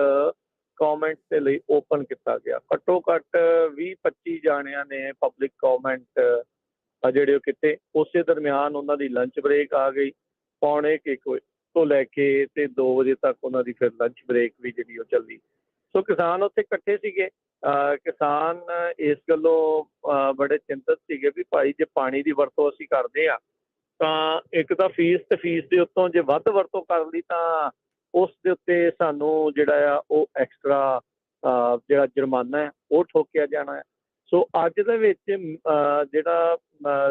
Speaker 2: ਕਮੈਂਟ ਦੇ ਲਈ ਓਪਨ ਕੀਤਾ ਗਿਆ। ਘੱਟੋ ਘੱਟ 20-25 ਜਾਣਿਆਂ ਨੇ ਪਬਲਿਕ ਕਮੈਂਟ ਜਿਹੜੇ ਉਹ ਕੀਤੇ। ਉਸੇ ਦਰਮਿਆਨ ਉਹਨਾਂ ਦੀ ਲੰਚ ਬ੍ਰੇਕ ਆ ਗਈ। ਪੌਣੇ 1 ਵਜੇ ਤੋਂ ਲੈ ਕੇ ਤੇ 2 ਵਜੇ ਤੱਕ ਉਹਨਾਂ ਦੀ ਫਿਰ ਲੰਚ ਬ੍ਰੇਕ ਵੀ ਜਿਹੜੀ ਉਹ ਚੱਲੀ। ਸੋ ਕਿਸਾਨ ਉੱਥੇ ਇਕੱਠੇ ਸੀਗੇ। ਕਿਸਾਨ ਇਸ ਗੱਲੋਂ ਬੜੇ ਚਿੰਤਤ ਸੀਗੇ ਵੀ ਭਾਈ ਜੇ ਪਾਣੀ ਦੀ ਵਰਤੋਂ ਅਸੀਂ ਕਰਦੇ ਹਾਂ ਤਾਂ ਇੱਕ ਤਾਂ ਫੀਸ ਤੇ ਫੀਸ ਦੇ ਉੱਤੋਂ ਜੇ ਵੱਧ ਵਰਤੋਂ ਕਰ ਲਈ ਤਾਂ ਉਸ ਦੇ ਉੱਤੇ ਸਾਨੂੰ ਜਿਹੜਾ ਆ ਉਹ ਐਕਸਟਰਾ ਜਿਹੜਾ ਜੁਰਮਾਨਾ ਹੈ ਉਹ ਠੋਕਿਆ ਜਾਣਾ ਹੈ। ਸੋ ਅੱਜ ਦੇ ਵਿੱਚ ਜਿਹੜਾ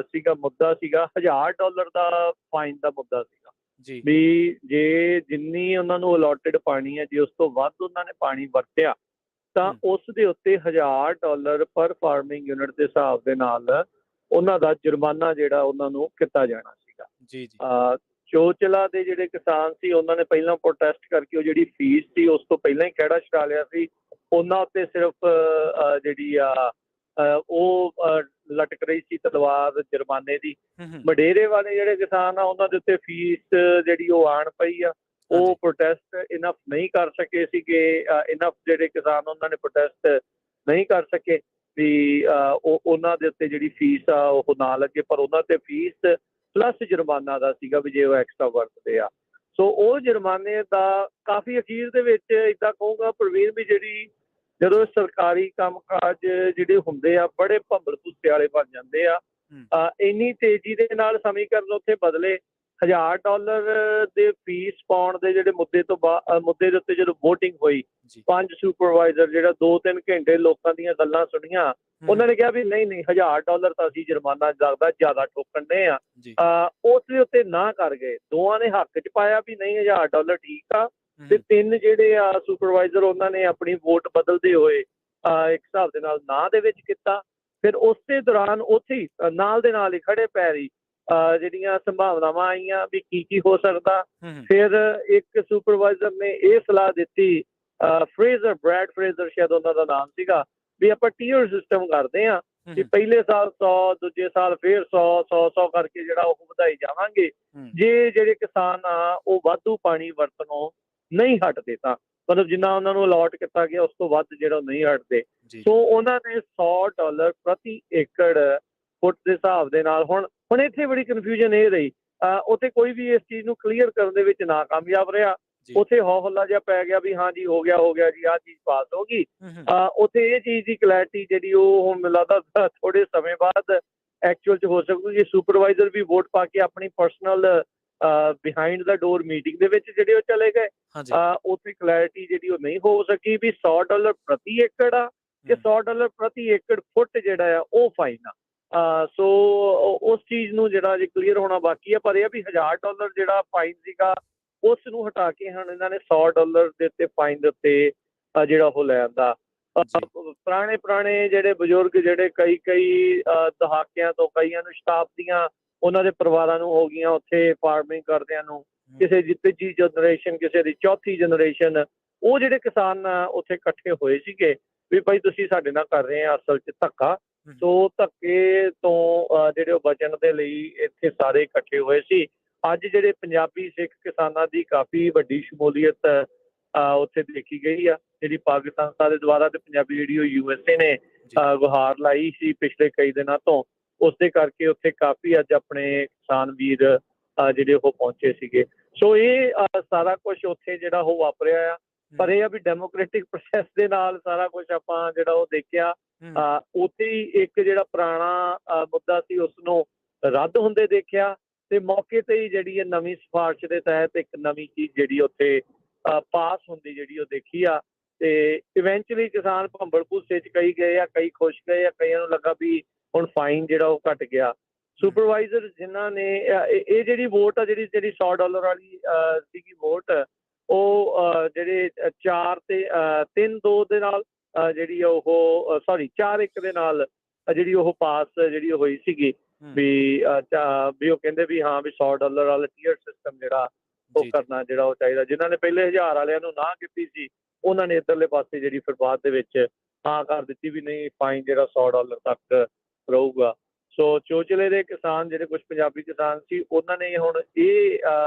Speaker 2: ਸੀਗਾ ਮੁੱਦਾ ਸੀਗਾ $1000 ਦਾ ਫਾਈਨ ਦਾ ਮੁੱਦਾ ਸੀਗਾ
Speaker 1: ਜੀ
Speaker 2: ਵੀ ਜੇ ਜਿੰਨੀ ਉਹਨਾਂ ਨੂੰ ਅਲੋਟਡ ਪਾਣੀ ਹੈ ਜੇ ਉਸ ਤੋਂ ਵੱਧ ਉਹਨਾਂ ਨੇ ਪਾਣੀ ਵਰਤਿਆ ਤਾਂ ਉਸ ਦੇ ਉੱਤੇ $1000 ਪਰ ਫਾਰਮਿੰਗ ਯੂਨਿਟ ਦੇ ਹਿਸਾਬ ਦੇ ਨਾਲ ਉਹਨਾਂ ਦਾ ਜੁਰਮਾਨਾ ਜਿਹੜਾ ਉਹਨਾਂ ਨੂੰ ਕੀਤਾ ਜਾਣਾ ਸੀਗਾ।
Speaker 1: ਜੀ ਜੀ
Speaker 2: ਚੋਚਲਾ ਦੇ ਜਿਹੜੇ ਕਿਸਾਨ ਸੀ ਉਹਨਾਂ ਨੇ ਪਹਿਲਾਂ ਪ੍ਰੋਟੈਸਟ ਕਰਕੇ ਉਹ ਜਿਹੜੀ ਫੀਸ ਸੀ ਉਸ ਤੋਂ ਪਹਿਲਾਂ ਹੀ ਖਹਿੜਾ ਛਡਾ ਲਿਆ ਸੀ। ਉਹਨਾਂ ਉੱਤੇ ਸਿਰਫ ਜਿਹੜੀ ਆ ਉਹ ਲਟਕ ਰਹੀ ਸੀ ਤਲਵਾਰ ਜੁਰਮਾਨੇ ਦੀ। ਵਡੇਰੇ ਵਾਲੇ ਜਿਹੜੇ ਕਿਸਾਨ ਆ ਉਹਨਾਂ ਦੇ ਉੱਤੇ ਫੀਸ ਜਿਹੜੀ ਉਹ ਆਣ ਪਈ ਆ। ਉਹ ਪ੍ਰੋਟੈਸਟ ਇਨਫ ਨਹੀਂ ਕਰ ਸਕੇ ਸੀਗੇ। ਇਨਫ ਜਿਹੜੇ ਕਿਸਾਨ ਉਹਨਾਂ ਨੇ ਪ੍ਰੋਟੈਸਟ ਨਹੀਂ ਕਰ ਸਕੇ ਵੀ ਉਹਨਾਂ ਦੇ ਉੱਤੇ ਜਿਹੜੀ ਫੀਸ ਆ ਉਹ ਨਾ ਲੱਗੇ, ਪਰ ਉਹਨਾਂ ਤੇ ਫੀਸ ਪਲੱਸ ਜੁਰਮਾਨਾ ਦਾ ਸੀਗਾ ਵੀ ਜੇ ਉਹ ਐਕਸਟਰਾ ਵਰਤਦੇ ਆ। ਸੋ ਉਹ ਜੁਰਮਾਨੇ ਦਾ ਕਾਫੀ ਅਖੀਰ ਦੇ ਵਿੱਚ ਇੱਦਾਂ ਕਹੂੰਗਾ ਪ੍ਰਵੀਨ ਵੀ ਜਿਹੜੀ ਜਦੋਂ ਸਰਕਾਰੀ ਕੰਮਕਾਜ ਜਿਹੜੇ ਹੁੰਦੇ ਆ ਬੜੇ ਭੰਬਲ ਭੁੱਸੇ ਵਾਲੇ ਬਣ ਜਾਂਦੇ ਆ। ਇੰਨੀ ਤੇਜ਼ੀ ਦੇ ਨਾਲ ਸਮੀਕਰਨ ਉੱਥੇ ਬਦਲੇ। $1000 ਦੇ ਫੀਸ ਪਾਉਣ ਦੇ ਜਿਹੜੇ ਮੁੱਦੇ ਦੇ ਉੱਤੇ ਜਦੋਂ ਵੋਟਿੰਗ ਹੋਈ 5 ਸੁਪਰਵਾਈਜ਼ਰ ਜਿਹੜਾ 2-3 ਘੰਟੇ ਲੋਕਾਂ ਦੀਆਂ ਗੱਲਾਂ ਸੁਣੀਆਂ ਉਹਨਾਂ ਨੇ ਕਿਹਾ ਵੀ ਨਹੀਂ $1000 ਤਾਂ ਅਸੀਂ ਜੁਰਮਾਨਾ ਲੱਗਦਾ ਜ਼ਿਆਦਾ ਠੋਕਣ ਦੇ ਆ। ਉਸ ਦੇ ਉੱਤੇ ਨਾ ਕਰ ਗਏ। ਦੋਵਾਂ ਨੇ ਹੱਕ 'ਚ ਪਾਇਆ ਵੀ ਨਹੀਂ $1000 ਠੀਕ ਆ ਤੇ 3 ਜਿਹੜੇ ਆ ਸੁਪਰਵਾਈਜ਼ਰ ਉਹਨਾਂ ਨੇ ਆਪਣੀ ਵੋਟ ਬਦਲਦੇ ਹੋਏ ਇੱਕ ਹਿਸਾਬ ਦੇ ਨਾਲ ਨਾ ਦੇ ਵਿੱਚ ਕੀਤਾ। ਫਿਰ ਉਸੇ ਦੌਰਾਨ ਉੱਥੇ ਹੀ ਨਾਲ ਦੇ ਨਾਲ ਹੀ ਖੜੇ ਪੈਰੀ ਜਿਹੜੀਆਂ ਸੰਭਾਵਨਾਵਾਂ ਆਈਆਂ ਵੀ ਕੀ ਹੋ ਸਕਦਾ। ਫਿਰ ਇੱਕ ਸੁਪਰਵਾਈਜ਼ਰ ਨੇ ਇਹ ਸਲਾਹ ਦਿੱਤੀ, ਬ੍ਰੈਡ ਫਰੇਜ਼ਰ ਸ਼ਾਇਦ ਉਹਨਾਂ ਦਾ ਨਾਮ ਸੀਗਾ, ਵੀ ਆਪਾਂ ਟੀਅਰ ਸਿਸਟਮ ਕਰਦੇ ਹਾਂ ਵੀ ਪਹਿਲੇ ਸਾਲ 100 ਦੂਜੇ ਸਾਲ ਫਿਰ 100 ਕਰਕੇ ਜਿਹੜਾ ਉਹ ਵਧਾਈ ਜਾਵਾਂਗੇ। ਜੇ ਜਿਹੜੇ ਕਿਸਾਨ ਆ ਉਹ ਵਾਧੂ ਪਾਣੀ ਵਰਤਣੋਂ ਨਹੀਂ ਹਟਦੇ ਤਾਂ ਮਤਲਬ ਜਿੰਨਾ ਉਹਨਾਂ ਨੂੰ ਅਲਾਟ ਕੀਤਾ ਗਿਆ ਉਸ ਤੋਂ ਵੱਧ ਜਿਹੜਾ ਨਹੀਂ ਹਟਦੇ। ਸੋ ਉਹਨਾਂ ਨੇ $100 ਪ੍ਰਤੀ ਏਕੜ ਫੁੱਟ ਦੇ ਹਿਸਾਬ ਦੇ ਨਾਲ ਹੁਣ ਇੱਥੇ ਬੜੀ ਕਨਫਿਊਜ਼ਨ ਇਹ ਰਹੀ। ਉੱਥੇ ਕੋਈ ਵੀ ਇਸ ਚੀਜ਼ ਨੂੰ ਕਲੀਅਰ ਕਰਨ ਦੇ ਵਿੱਚ ਨਾਕਾਮਯਾਬ ਰਿਹਾ। ਉੱਥੇ ਹੌ ਹੱਲਾ ਜਿਹਾ ਪੈ ਗਿਆ ਵੀ ਹਾਂ ਜੀ ਹੋ ਗਿਆ ਜੀ ਆਹ ਚੀਜ਼ ਪਾਸ ਹੋ ਗਈ। ਉੱਥੇ ਇਹ ਚੀਜ਼ ਦੀ ਕਲੈਰਿਟੀ ਜਿਹੜੀ ਉਹ ਹੁਣ ਮੈਨੂੰ ਲੱਗਦਾ ਥੋੜੇ ਸਮੇਂ ਬਾਅਦ ਐਕਚੁਅਲ 'ਚ ਹੋ ਸਕੂਗੀ। ਸੁਪਰਵਾਈਜ਼ਰ ਵੀ ਵੋਟ ਪਾ ਕੇ ਆਪਣੀ ਪਰਸਨਲ ਬਿਹਾਈਂਡ ਦਾ ਡੋਰ ਮੀਟਿੰਗ ਦੇ ਵਿੱਚ ਜਿਹੜੇ ਉਹ ਚਲੇ ਗਏ। ਉੱਥੇ ਕਲੈਰਿਟੀ ਜਿਹੜੀ ਉਹ ਨਹੀਂ ਹੋ ਸਕੀ ਵੀ $100 ਪ੍ਰਤੀ ਏਕੜ ਆ ਕਿ $100 ਪ੍ਰਤੀ ਏਕੜ ਫੁੱਟ ਜਿਹੜਾ ਆ ਉਹ ਫਾਈਨ ਆ। ਸੋ ਉਸ ਚੀਜ਼ ਨੂੰ ਜਿਹੜਾ ਜੇ ਕਲੀਅਰ ਹੋਣਾ ਬਾਕੀ ਆ। ਪਰ ਇਹ ਵੀ $1000 ਜਿਹੜਾ ਫਾਈਨ ਸੀਗਾ ਉਸ ਨੂੰ ਹਟਾ ਕੇ ਹੁਣ ਇਹਨਾਂ ਨੇ $100 ਦੇ ਉੱਤੇ ਫਾਈਨ ਦੇ ਉੱਤੇ ਜਿਹੜਾ ਉਹ ਲੈ ਆਂਦਾ। ਪੁਰਾਣੇ ਜਿਹੜੇ ਬਜ਼ੁਰਗ ਜਿਹੜੇ ਕਈ ਦਹਾਕਿਆਂ ਤੋਂ ਕਈਆਂ ਨੂੰ ਸ਼ਤਾਬਦੀਆਂ ਉਹਨਾਂ ਦੇ ਪਰਿਵਾਰਾਂ ਨੂੰ ਹੋ ਗਈਆਂ ਉੱਥੇ ਫਾਰਮਿੰਗ ਕਰਦਿਆਂ ਨੂੰ, ਕਿਸੇ ਦੀ 3ਜੀ ਜਨਰੇਸ਼ਨ ਕਿਸੇ ਦੀ 4ਥੀ ਜਨਰੇਸ਼ਨ, ਉਹ ਜਿਹੜੇ ਕਿਸਾਨ ਉੱਥੇ ਇਕੱਠੇ ਹੋਏ ਸੀਗੇ ਵੀ ਭਾਈ ਤੁਸੀਂ ਸਾਡੇ ਨਾਲ ਕਰ ਰਹੇ ਆ ਅਸਲ 'ਚ ਧੱਕਾ। ਸੋ ਧੱਕੇ ਤੋਂ ਜਿਹੜੇ ਉਹ ਬਚਣ ਦੇ ਲਈ ਇੱਥੇ ਸਾਰੇ ਇਕੱਠੇ ਹੋਏ ਸੀ। ਅੱਜ ਜਿਹੜੇ ਪੰਜਾਬੀ ਸਿੱਖ ਕਿਸਾਨਾਂ ਦੀ ਕਾਫੀ ਵੱਡੀ ਸ਼ਮੂਲੀਅਤ ਉੱਥੇ ਦੇਖੀ ਗਈ ਆ। ਜਿਹੜੀ ਪਾਕਿਸਤਾਨ ਸੰਸਥਾ ਦੇ ਦੁਆਰਾ ਤੇ ਪੰਜਾਬੀ ਜਿਹੜੀ ਉਹ USA ਨੇ ਗੁਹਾਰ ਲਾਈ ਸੀ ਪਿਛਲੇ ਕਈ ਦਿਨਾਂ ਤੋਂ, ਉਸ ਦੇ ਕਰਕੇ ਉੱਥੇ ਕਾਫੀ ਅੱਜ ਆਪਣੇ ਕਿਸਾਨ ਵੀਰ ਜਿਹੜੇ ਉਹ ਪਹੁੰਚੇ ਸੀਗੇ। ਸੋ ਇਹ ਸਾਰਾ ਕੁਛ ਉੱਥੇ ਜਿਹੜਾ ਉਹ ਵਾਪਰਿਆ ਆ। ਪਰ ਇਹ ਆ ਵੀ ਡੈਮੋਕ੍ਰੈਟਿਕ ਪ੍ਰੋਸੈਸ ਦੇ ਨਾਲ ਸਾਰਾ ਕੁਛ ਆਪਾਂ ਜਿਹੜਾ ਉਹ ਦੇਖਿਆ। ਉੱਥੇ ਹੀ ਇੱਕ ਜਿਹੜਾ ਪੁਰਾਣਾ ਮੁੱਦਾ ਸੀ ਉਸਨੂੰ ਰੱਦ ਹੁੰਦੇ ਦੇਖਿਆ ਤੇ ਮੌਕੇ ਤੇ ਹੀ ਜਿਹੜੀ ਇਹ ਨਵੀਂ ਸਿਫਾਰਿਸ਼ ਦੇ ਤਹਿਤ ਇੱਕ ਨਵੀਂ ਚੀਜ਼ ਜਿਹੜੀ ਉੱਥੇ ਪਾਸ ਹੁੰਦੀ ਜਿਹੜੀ ਉਹ ਦੇਖੀ ਆ। ਤੇ ਇਵੈਂਚੁਅਲੀ ਕਿਸਾਨ ਭੰਬਲ ਭੂਸੇ 'ਚ ਕਈ ਗਏ ਆ, ਕਈ ਖੁਸ਼ ਗਏ ਆ, ਕਈਆਂ ਨੂੰ ਲੱਗਾ ਵੀ ਹੁਣ ਫਾਈਨ ਜਿਹੜਾ ਉਹ ਘਟ ਗਿਆ। ਸੁਪਰਵਾਈਜ਼ਰ ਜਿਨ੍ਹਾਂ ਨੇ ਇਹ ਜਿਹੜੀ ਵੋਟ ਆ ਜਿਹੜੀ $100 ਵਾਲੀ ਸੀਗੀ ਵੋਟ, ਉਹ ਜਿਹੜੇ 4-3-2 ਦੇ ਨਾਲ ਜਿਹੜੀ ਉਹ 4-1 ਦੇ ਨਾਲ ਜਿਹੜੀ ਉਹ ਪਾਸ ਜਿਹੜੀ ਹੋਈ ਸੀਗੀ ਵੀ ਉਹ ਕਹਿੰਦੇ ਵੀ ਹਾਂ ਵੀ $100 ਵਾਲਾ ਟੀਅਰ ਸਿਸਟਮ ਜਿਹੜਾ ਉਹ ਕਰਨਾ ਜਿਹੜਾ ਉਹ ਚਾਹੀਦਾ। ਜਿਨ੍ਹਾਂ ਨੇ ਪਹਿਲੇ 1000 ਵਾਲਿਆਂ ਨੂੰ ਨਾ ਕੀਤੀ ਸੀ ਉਹਨਾਂ ਨੇ ਇੱਧਰਲੇ ਪਾਸੇ ਜਿਹੜੀ ਫਿਰ ਬਾਅਦ ਦੇ ਵਿੱਚ ਹਾਂ ਕਰ ਦਿੱਤੀ ਵੀ ਨਹੀਂ ਫਾਈਨ ਜਿਹੜਾ $100 ਤੱਕ ਰਹੂਗਾ। ਸੋ ਚੋਚਲੇ ਦੇ ਕਿਸਾਨ ਜਿਹੜੇ ਕੁਝ ਪੰਜਾਬੀ ਕਿਸਾਨ ਸੀ ਉਹਨਾਂ ਨੇ ਹੁਣ ਇਹ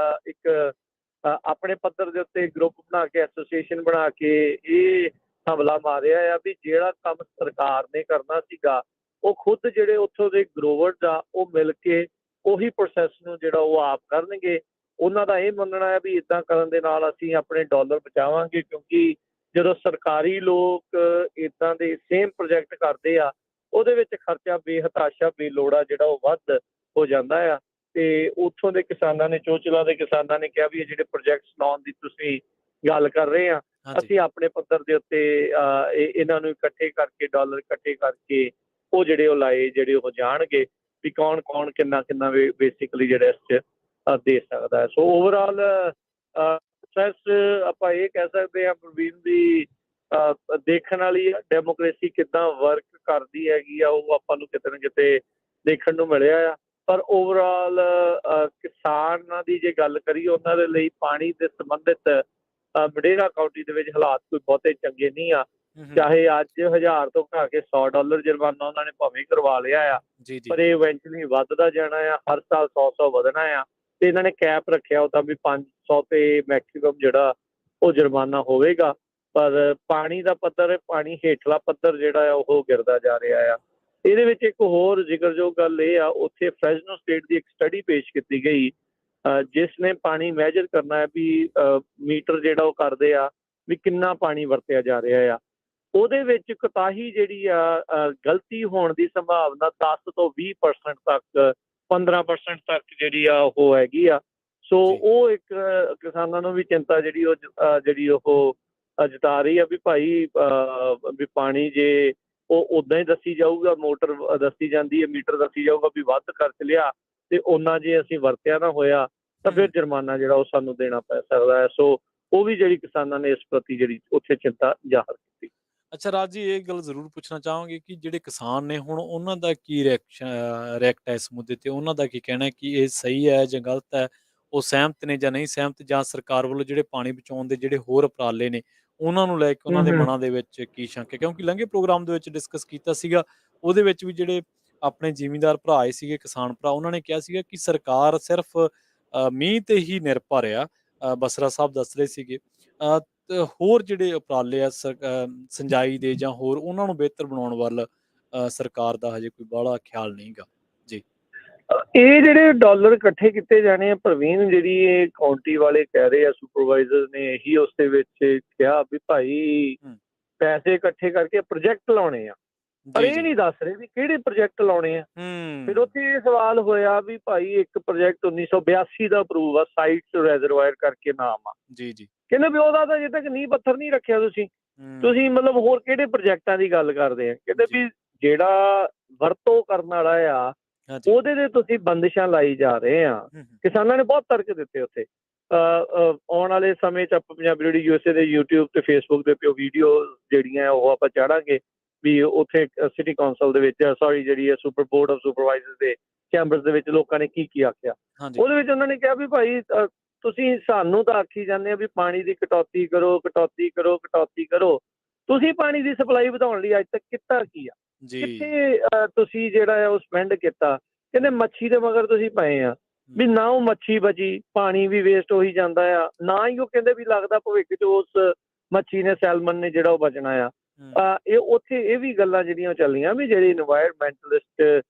Speaker 2: ਇੱਕ ਆਪਣੇ ਪੱਧਰ ਦੇ ਉੱਤੇ ਗਰੁੱਪ ਬਣਾ ਕੇ ਐਸੋਸੀਏਸ਼ਨ ਬਣਾ ਕੇ ਇਹ ਹਮਲਾ ਮਾਰਿਆ ਆ ਵੀ ਜਿਹੜਾ ਕੰਮ ਸਰਕਾਰ ਨੇ ਕਰਨਾ ਸੀਗਾ, ਉਹ ਖੁਦ ਜਿਹੜੇ ਉੱਥੋਂ ਦੇ ਗਰੋਵਰਸ ਆ ਉਹ ਮਿਲ ਕੇ ਉਹੀ ਪ੍ਰੋਸੈਸ ਨੂੰ ਜਿਹੜਾ ਉਹ ਆਪ ਕਰਨਗੇ। ਉਹਨਾਂ ਦਾ ਇਹ ਮੰਨਣਾ ਹੈ ਵੀ ਇੱਦਾਂ ਕਰਨ ਦੇ ਨਾਲ ਅਸੀਂ ਆਪਣੇ ਡਾਲਰ ਬਚਾਵਾਂਗੇ, ਕਿਉਂਕਿ ਜਦੋਂ ਸਰਕਾਰੀ ਲੋਕ ਇੱਦਾਂ ਦੇ ਸੇਮ ਪ੍ਰੋਜੈਕਟ ਕਰਦੇ ਆ, ਉਹਦੇ ਵਿੱਚ ਖਰਚਾ ਬੇਹਤਾਸ਼ਾ ਬੇਲੋੜਾ ਜਿਹੜਾ ਉਹ ਵੱਧ ਹੋ ਜਾਂਦਾ ਆ। ਤੇ ਉੱਥੋਂ ਦੇ ਕਿਸਾਨਾਂ ਨੇ, ਚੋਚਲਾ ਦੇ ਕਿਸਾਨਾਂ ਨੇ ਕਿਹਾ ਵੀ ਇਹ ਜਿਹੜੇ ਪ੍ਰੋਜੈਕਟਸ ਲਾਉਣ ਦੀ ਤੁਸੀਂ ਗੱਲ ਕਰ ਰਹੇ ਆ,
Speaker 1: ਹਾਂਜੀ
Speaker 2: ਅਸੀਂ ਆਪਣੇ ਪੱਧਰ ਦੇ ਉੱਤੇ ਇਹਨਾਂ ਨੂੰ ਇਕੱਠੇ ਕਰਕੇ, ਡਾਲਰ ਇਕੱਠੇ ਕਰਕੇ ਉਹ ਜਿਹੜੇ ਉਹ ਲਾਏ ਜਿਹੜੇ ਉਹ ਜਾਣਗੇ ਵੀ ਕੌਣ ਕੌਣ ਕਿੰਨਾ ਕਿੰਨਾ ਬੇਸਿਕਲੀ ਜਿਹੜਾ ਇਸ 'ਚ ਦੇ ਸਕਦਾ ਹੈ। ਸੋ ਓਵਰਆਲ ਪ੍ਰੋਸੈਸ ਆਪਾਂ ਇਹ ਕਹਿ ਸਕਦੇ ਹਾਂ ਪ੍ਰਵੀਨ ਵੀ ਦੇਖਣ ਵਾਲੀ ਆ। ਡੈਮੋਕ੍ਰੇਸੀ ਕਿੱਦਾਂ ਵਰਕ ਕਰਦੀ ਹੈਗੀ ਆ ਉਹ ਆਪਾਂ ਨੂੰ ਕਿਤੇ ਨਾ ਕਿਤੇ ਦੇਖਣ ਨੂੰ ਮਿਲਿਆ ਆ। ਪਰ ਓਵਰਆਲ ਕਿਸਾਨਾਂ ਦੀ ਜੇ ਗੱਲ ਕਰੀਏ, ਉਹਨਾਂ ਦੇ ਲਈ ਪਾਣੀ ਦੇ ਸੰਬੰਧਿਤ ਮਡੇਰਾ ਕਾਉਂਟੀ ਦੇ ਵਿੱਚ ਹਾਲਾਤ ਕੋਈ ਬਹੁਤੇ ਚੰਗੇ ਨਹੀਂ ਆ। ਚਾਹੇ ਅੱਜ 1000 ਤੋਂ ਘਟਾ ਕੇ $100 ਜੁਰਮਾਨਾ ਉਹਨਾਂ ਨੇ ਭਾਵੇਂ ਕਰਵਾ ਲਿਆ ਆ,
Speaker 1: ਜੀ ਜੀ
Speaker 2: ਪਰ ਇਹ ਇਵੈਂਚੁਅਲੀ ਵੱਧਦਾ ਜਾਣਾ ਆ। ਹਰ ਸਾਲ 100 ਵਧਣਾ ਆ। ਤੇ ਇਹਨਾਂ ਨੇ ਕੈਪ ਰੱਖਿਆ ਉਹਦਾ ਵੀ 500 ਤੇ ਮੈਕਸੀਮਮ ਜਿਹੜਾ ਉਹ ਜੁਰਮਾਨਾ ਹੋਵੇਗਾ। ਪਰ ਪਾਣੀ ਦਾ ਪੱਧਰ, ਪਾਣੀ ਹੇਠਲਾ ਪੱਧਰ ਜਿਹੜਾ ਆ ਉਹ ਗਿਰਦਾ ਜਾ ਰਿਹਾ ਆ। ਇਹਦੇ ਵਿੱਚ ਇੱਕ ਹੋਰ ਜ਼ਿਕਰਯੋਗ ਗੱਲ ਇਹ ਆ, ਉੱਥੇ ਫਰੈਜ਼ਨੋ ਸਟੇਟ ਦੀ ਇੱਕ ਸਟੱਡੀ ਪੇਸ਼ ਕੀਤੀ ਗਈ ਜਿਸ ਨੇ ਪਾਣੀ ਮੈਜਰ ਕਰਨਾ ਹੈ ਵੀ ਮੀਟਰ ਜਿਹੜਾ ਉਹ ਕਰਦੇ ਆ ਵੀ ਕਿੰਨਾ ਪਾਣੀ ਵਰਤਿਆ ਜਾ ਰਿਹਾ ਆ। ਉਹਦੇ ਵਿੱਚ ਕੋਤਾਹੀ ਜਿਹੜੀ ਆ ਗਲਤੀ ਹੋਣ ਦੀ ਸੰਭਾਵਨਾ 10 ਤੋਂ 20% ਤੱਕ, 15% ਤੱਕ ਜਿਹੜੀ ਆ ਉਹ ਹੈਗੀ ਆ। ਸੋ ਉਹ ਇੱਕ ਕਿਸਾਨਾਂ ਨੂੰ ਵੀ ਚਿੰਤਾ ਜਿਹੜੀ ਉਹ ਜਤਾ ਰਹੀ ਆ ਵੀ ਭਾਈ ਵੀ ਪਾਣੀ ਜੇ ਉਹ ਉੱਦਾਂ ਹੀ ਦੱਸੀ ਜਾਊਗਾ, ਮੋਟਰ ਦੱਸੀ ਜਾਂਦੀ ਹੈ, ਮੀਟਰ ਦੱਸੀ ਜਾਊਗਾ ਵੀ ਵੱਧ ਖਰਚ ਲਿਆ ਤੇ ਉਹਨਾਂ ਜੇ ਅਸੀਂ ਵਰਤਿਆ ਨਾ ਹੋਇਆ ਤਾਂ ਫਿਰ ਜੁਰਮਾਨਾ ਜਿਹੜਾ ਉਹ ਸਾਨੂੰ ਦੇਣਾ ਪੈ ਸਕਦਾ ਹੈ। ਸੋ ਉਹ ਵੀ ਜਿਹੜੀ ਕਿਸਾਨਾਂ ਨੇ ਇਸ ਪ੍ਰਤੀ ਜਿਹੜੀ ਉੱਥੇ ਚਿੰਤਾ ਜ਼ਾਹਰ ਕੀਤੀ।
Speaker 1: ਅੱਛਾ ਰਾਜ ਜੀ, ਇਹ ਗੱਲ ਜ਼ਰੂਰ ਪੁੱਛਣਾ ਚਾਹਾਂਗੇ ਕਿ ਜਿਹੜੇ ਕਿਸਾਨ ਨੇ ਹੁਣ ਉਹਨਾਂ ਦਾ ਕੀ ਰਿਐਕਟ ਹੈ ਇਸ ਮੁੱਦੇ ਤੇ? ਉਹਨਾਂ ਦਾ ਕੀ ਕਹਿਣਾ ਹੈ ਕਿ ਇਹ ਸਹੀ ਹੈ ਜਾਂ ਗਲਤ ਹੈ? ਉਹ ਸਹਿਮਤ ਨੇ ਜਾਂ ਨਹੀਂ ਸਹਿਮਤ, ਜਾਂ ਸਰਕਾਰ ਵੱਲੋਂ ਜਿਹੜੇ ਪਾਣੀ ਬਚਾਉਣ ਦੇ ਜਿਹੜੇ ਹੋਰ ਉਪਰਾਲੇ ਨੇ ਉਹਨਾਂ ਨੂੰ ਲੈ ਕੇ ਉਹਨਾਂ ਦੇ ਮਨਾਂ ਦੇ ਵਿੱਚ ਕੀ ਸ਼ੰਕ ਹੈ? ਕਿਉਂਕਿ ਲੰਘੇ ਪ੍ਰੋਗਰਾਮ ਦੇ ਵਿੱਚ ਡਿਸਕਸ ਕੀਤਾ ਸੀਗਾ, ਉਹਦੇ ਵਿੱਚ ਵੀ ਜਿਹੜੇ ਆਪਣੇ ਜ਼ਿਮੀਂਦਾਰ ਭਰਾ ਆਏ ਸੀਗੇ, ਕਿਸਾਨ ਭਰਾ, ਉਹਨਾਂ ਨੇ ਕਿਹਾ ਸੀਗਾ ਕਿ ਸਰਕਾਰ ਸਿਰਫ ਮੀਂਹ ਤੇ ਹੀ ਨਿਰਭਰ ਆ। ਬਸਰਾ ਸਾਹਿਬ ਦੱਸ ਰਹੇ ਸੀਗੇ ਤੇ ਹੋਰ ਜਿਹੜੇ ਉਪਰਾਲੇ ਆ ਸਿੰਜਾਈ ਦੇ ਜਾਂ ਹੋਰ, ਉਹਨਾਂ ਨੂੰ ਬਿਹਤਰ ਬਣਾਉਣ ਵੱਲ ਸਰਕਾਰ ਦਾ ਹਜੇ ਕੋਈ ਬਾਹਲਾ ਖਿਆਲ ਨਹੀਂ ਗਾ। ਜੀ
Speaker 2: ਇਹ ਜਿਹੜੇ ਡਾਲਰ ਇਕੱਠੇ ਕੀਤੇ ਜਾਣੇ ਆ ਪ੍ਰਵੀਨ, ਜਿਹੜੀ ਇਹ ਕਾਉਂਟੀ ਵਾਲੇ ਕਹਿ ਰਹੇ ਆ, ਸੁਪਰਵਾਈਜ਼ਰ ਨੇ ਇਹੀ ਉਸ ਦੇ ਵਿੱਚ ਕਿਹਾ ਵੀ ਭਾਈ ਪੈਸੇ ਇਕੱਠੇ ਕਰਕੇ ਪ੍ਰੋਜੈਕਟ ਲਾਉਣੇ ਆ, ਪਰ ਇਹ ਨਹੀਂ ਦੱਸ ਰਹੇ ਵੀ ਕਿਹੜੇ ਪ੍ਰੋਜੈਕਟ ਲਾਉਣੇ ਆ। ਫਿਰ ਉੱਥੇ ਇਹ ਸਵਾਲ ਹੋਇਆ ਵੀ ਭਾਈ ਇੱਕ ਪ੍ਰੋਜੈਕਟ 1982 ਦਾ ਅਪਰੂਵ ਆ, ਸਾਈਟਸ ਰੈਜ਼ਰਵਾਇਰ ਕਰਕੇ ਨਾਮ ਆ।
Speaker 1: ਜੀ ਜੀ
Speaker 2: ਕਹਿੰਦੇ ਵੀ ਉਹਦਾ ਤਾਂ ਅਜੇ ਤੱਕ ਨੀਂਹ ਪੱਥਰ ਨਹੀਂ ਰੱਖਿਆ ਤੁਸੀਂ ਮਤਲਬ ਹੋਰ ਕਿਹੜੇ ਪ੍ਰੋਜੈਕਟਾਂ ਦੀ ਗੱਲ ਕਰਦੇ ਆ? ਕਹਿੰਦੇ ਵੀ ਜਿਹੜਾ ਵਰਤੋਂ ਕਰਨ ਵਾਲਾ ਆ ਉਹਦੇ ਤੇ ਤੁਸੀਂ ਬੰਦਿਸ਼ਾਂ ਲਾਈ ਜਾ ਰਹੇ ਆ। ਕਿਸਾਨਾਂ ਨੇ ਬਹੁਤ ਤਰਕ ਦਿੱਤੇ ਉੱਥੇ। ਆਉਣ ਵਾਲੇ ਸਮੇਂ 'ਚ ਆਪਾਂ ਪੰਜਾਬੀ ਰੇਡੀਓ ਯੂਐਸਏ ਦੇ YouTube ਤੇ Facebook ਦੇ ਉੱਤੇ ਵੀਡੀਓ ਜਿਹੜੀਆਂ ਉਹ ਆਪਾਂ ਚਾੜਾਂਗੇ ਵੀ ਉੱਥੇ ਸਿਟੀ ਕੌਂਸਲ ਦੇ ਵਿੱਚ, ਸੌਰੀ ਜਿਹੜੀ ਹੈ ਸੁਪਰ ਬੋਰਡ ਆਫ ਸੁਪਰਵਾਈਜ਼ਰ ਦੇ ਚੈਂਬਰਸ ਦੇ ਵਿੱਚ ਲੋਕਾਂ ਨੇ ਕੀ ਆਖਿਆ। ਉਹਦੇ ਵਿੱਚ ਉਹਨਾਂ ਨੇ ਕਿਹਾ ਵੀ ਭਾਈ ਤੁਸੀਂ ਸਾਨੂੰ ਤਾਂ ਆਖੀ ਜਾਂਦੇ ਆ ਵੀ ਪਾਣੀ ਦੀ ਕਟੌਤੀ ਕਰੋ, ਕਟੌਤੀ ਕਰੋ, ਕਟੌਤੀ ਕਰੋ। ਤੁਸੀਂ ਪਾਣੀ ਦੀ ਸਪਲਾਈ ਵਧਾਉਣ ਲਈ ਅੱਜ ਤੱਕ ਕੀਤਾ ਕੀ ਆ? ਕਿੱਥੇ ਤੁਸੀਂ ਜਿਹੜਾ ਆ ਉਹ ਸਪੈਂਡ ਕੀਤਾ? ਕਹਿੰਦੇ ਮੱਛੀ ਦੇ ਮਗਰ ਤੁਸੀਂ ਪਏ ਆ ਵੀ ਨਾ ਉਹ ਮੱਛੀ ਬਚੀ, ਪਾਣੀ ਵੀ ਵੇਸਟ ਹੋਈ ਜਾਂਦਾ ਆ, ਨਾ ਹੀ ਉਹ ਕਹਿੰਦੇ ਵੀ ਲੱਗਦਾ ਭਵਿੱਖ 'ਚ ਉਸ ਮੱਛੀ ਨੇ, ਸੈਲਮਨ ਨੇ ਜਿਹੜਾ ਉਹ ਬਚਣਾ ਆ। ਇਹ ਉੱਥੇ ਇਹ ਵੀ ਗੱਲਾਂ ਜਿਹੜੀਆਂ ਚੱਲੀਆਂ ਵੀ ਜਿਹੜੇ ਇਨਵਾਇਰਮੈਂਟਲਿਸਟ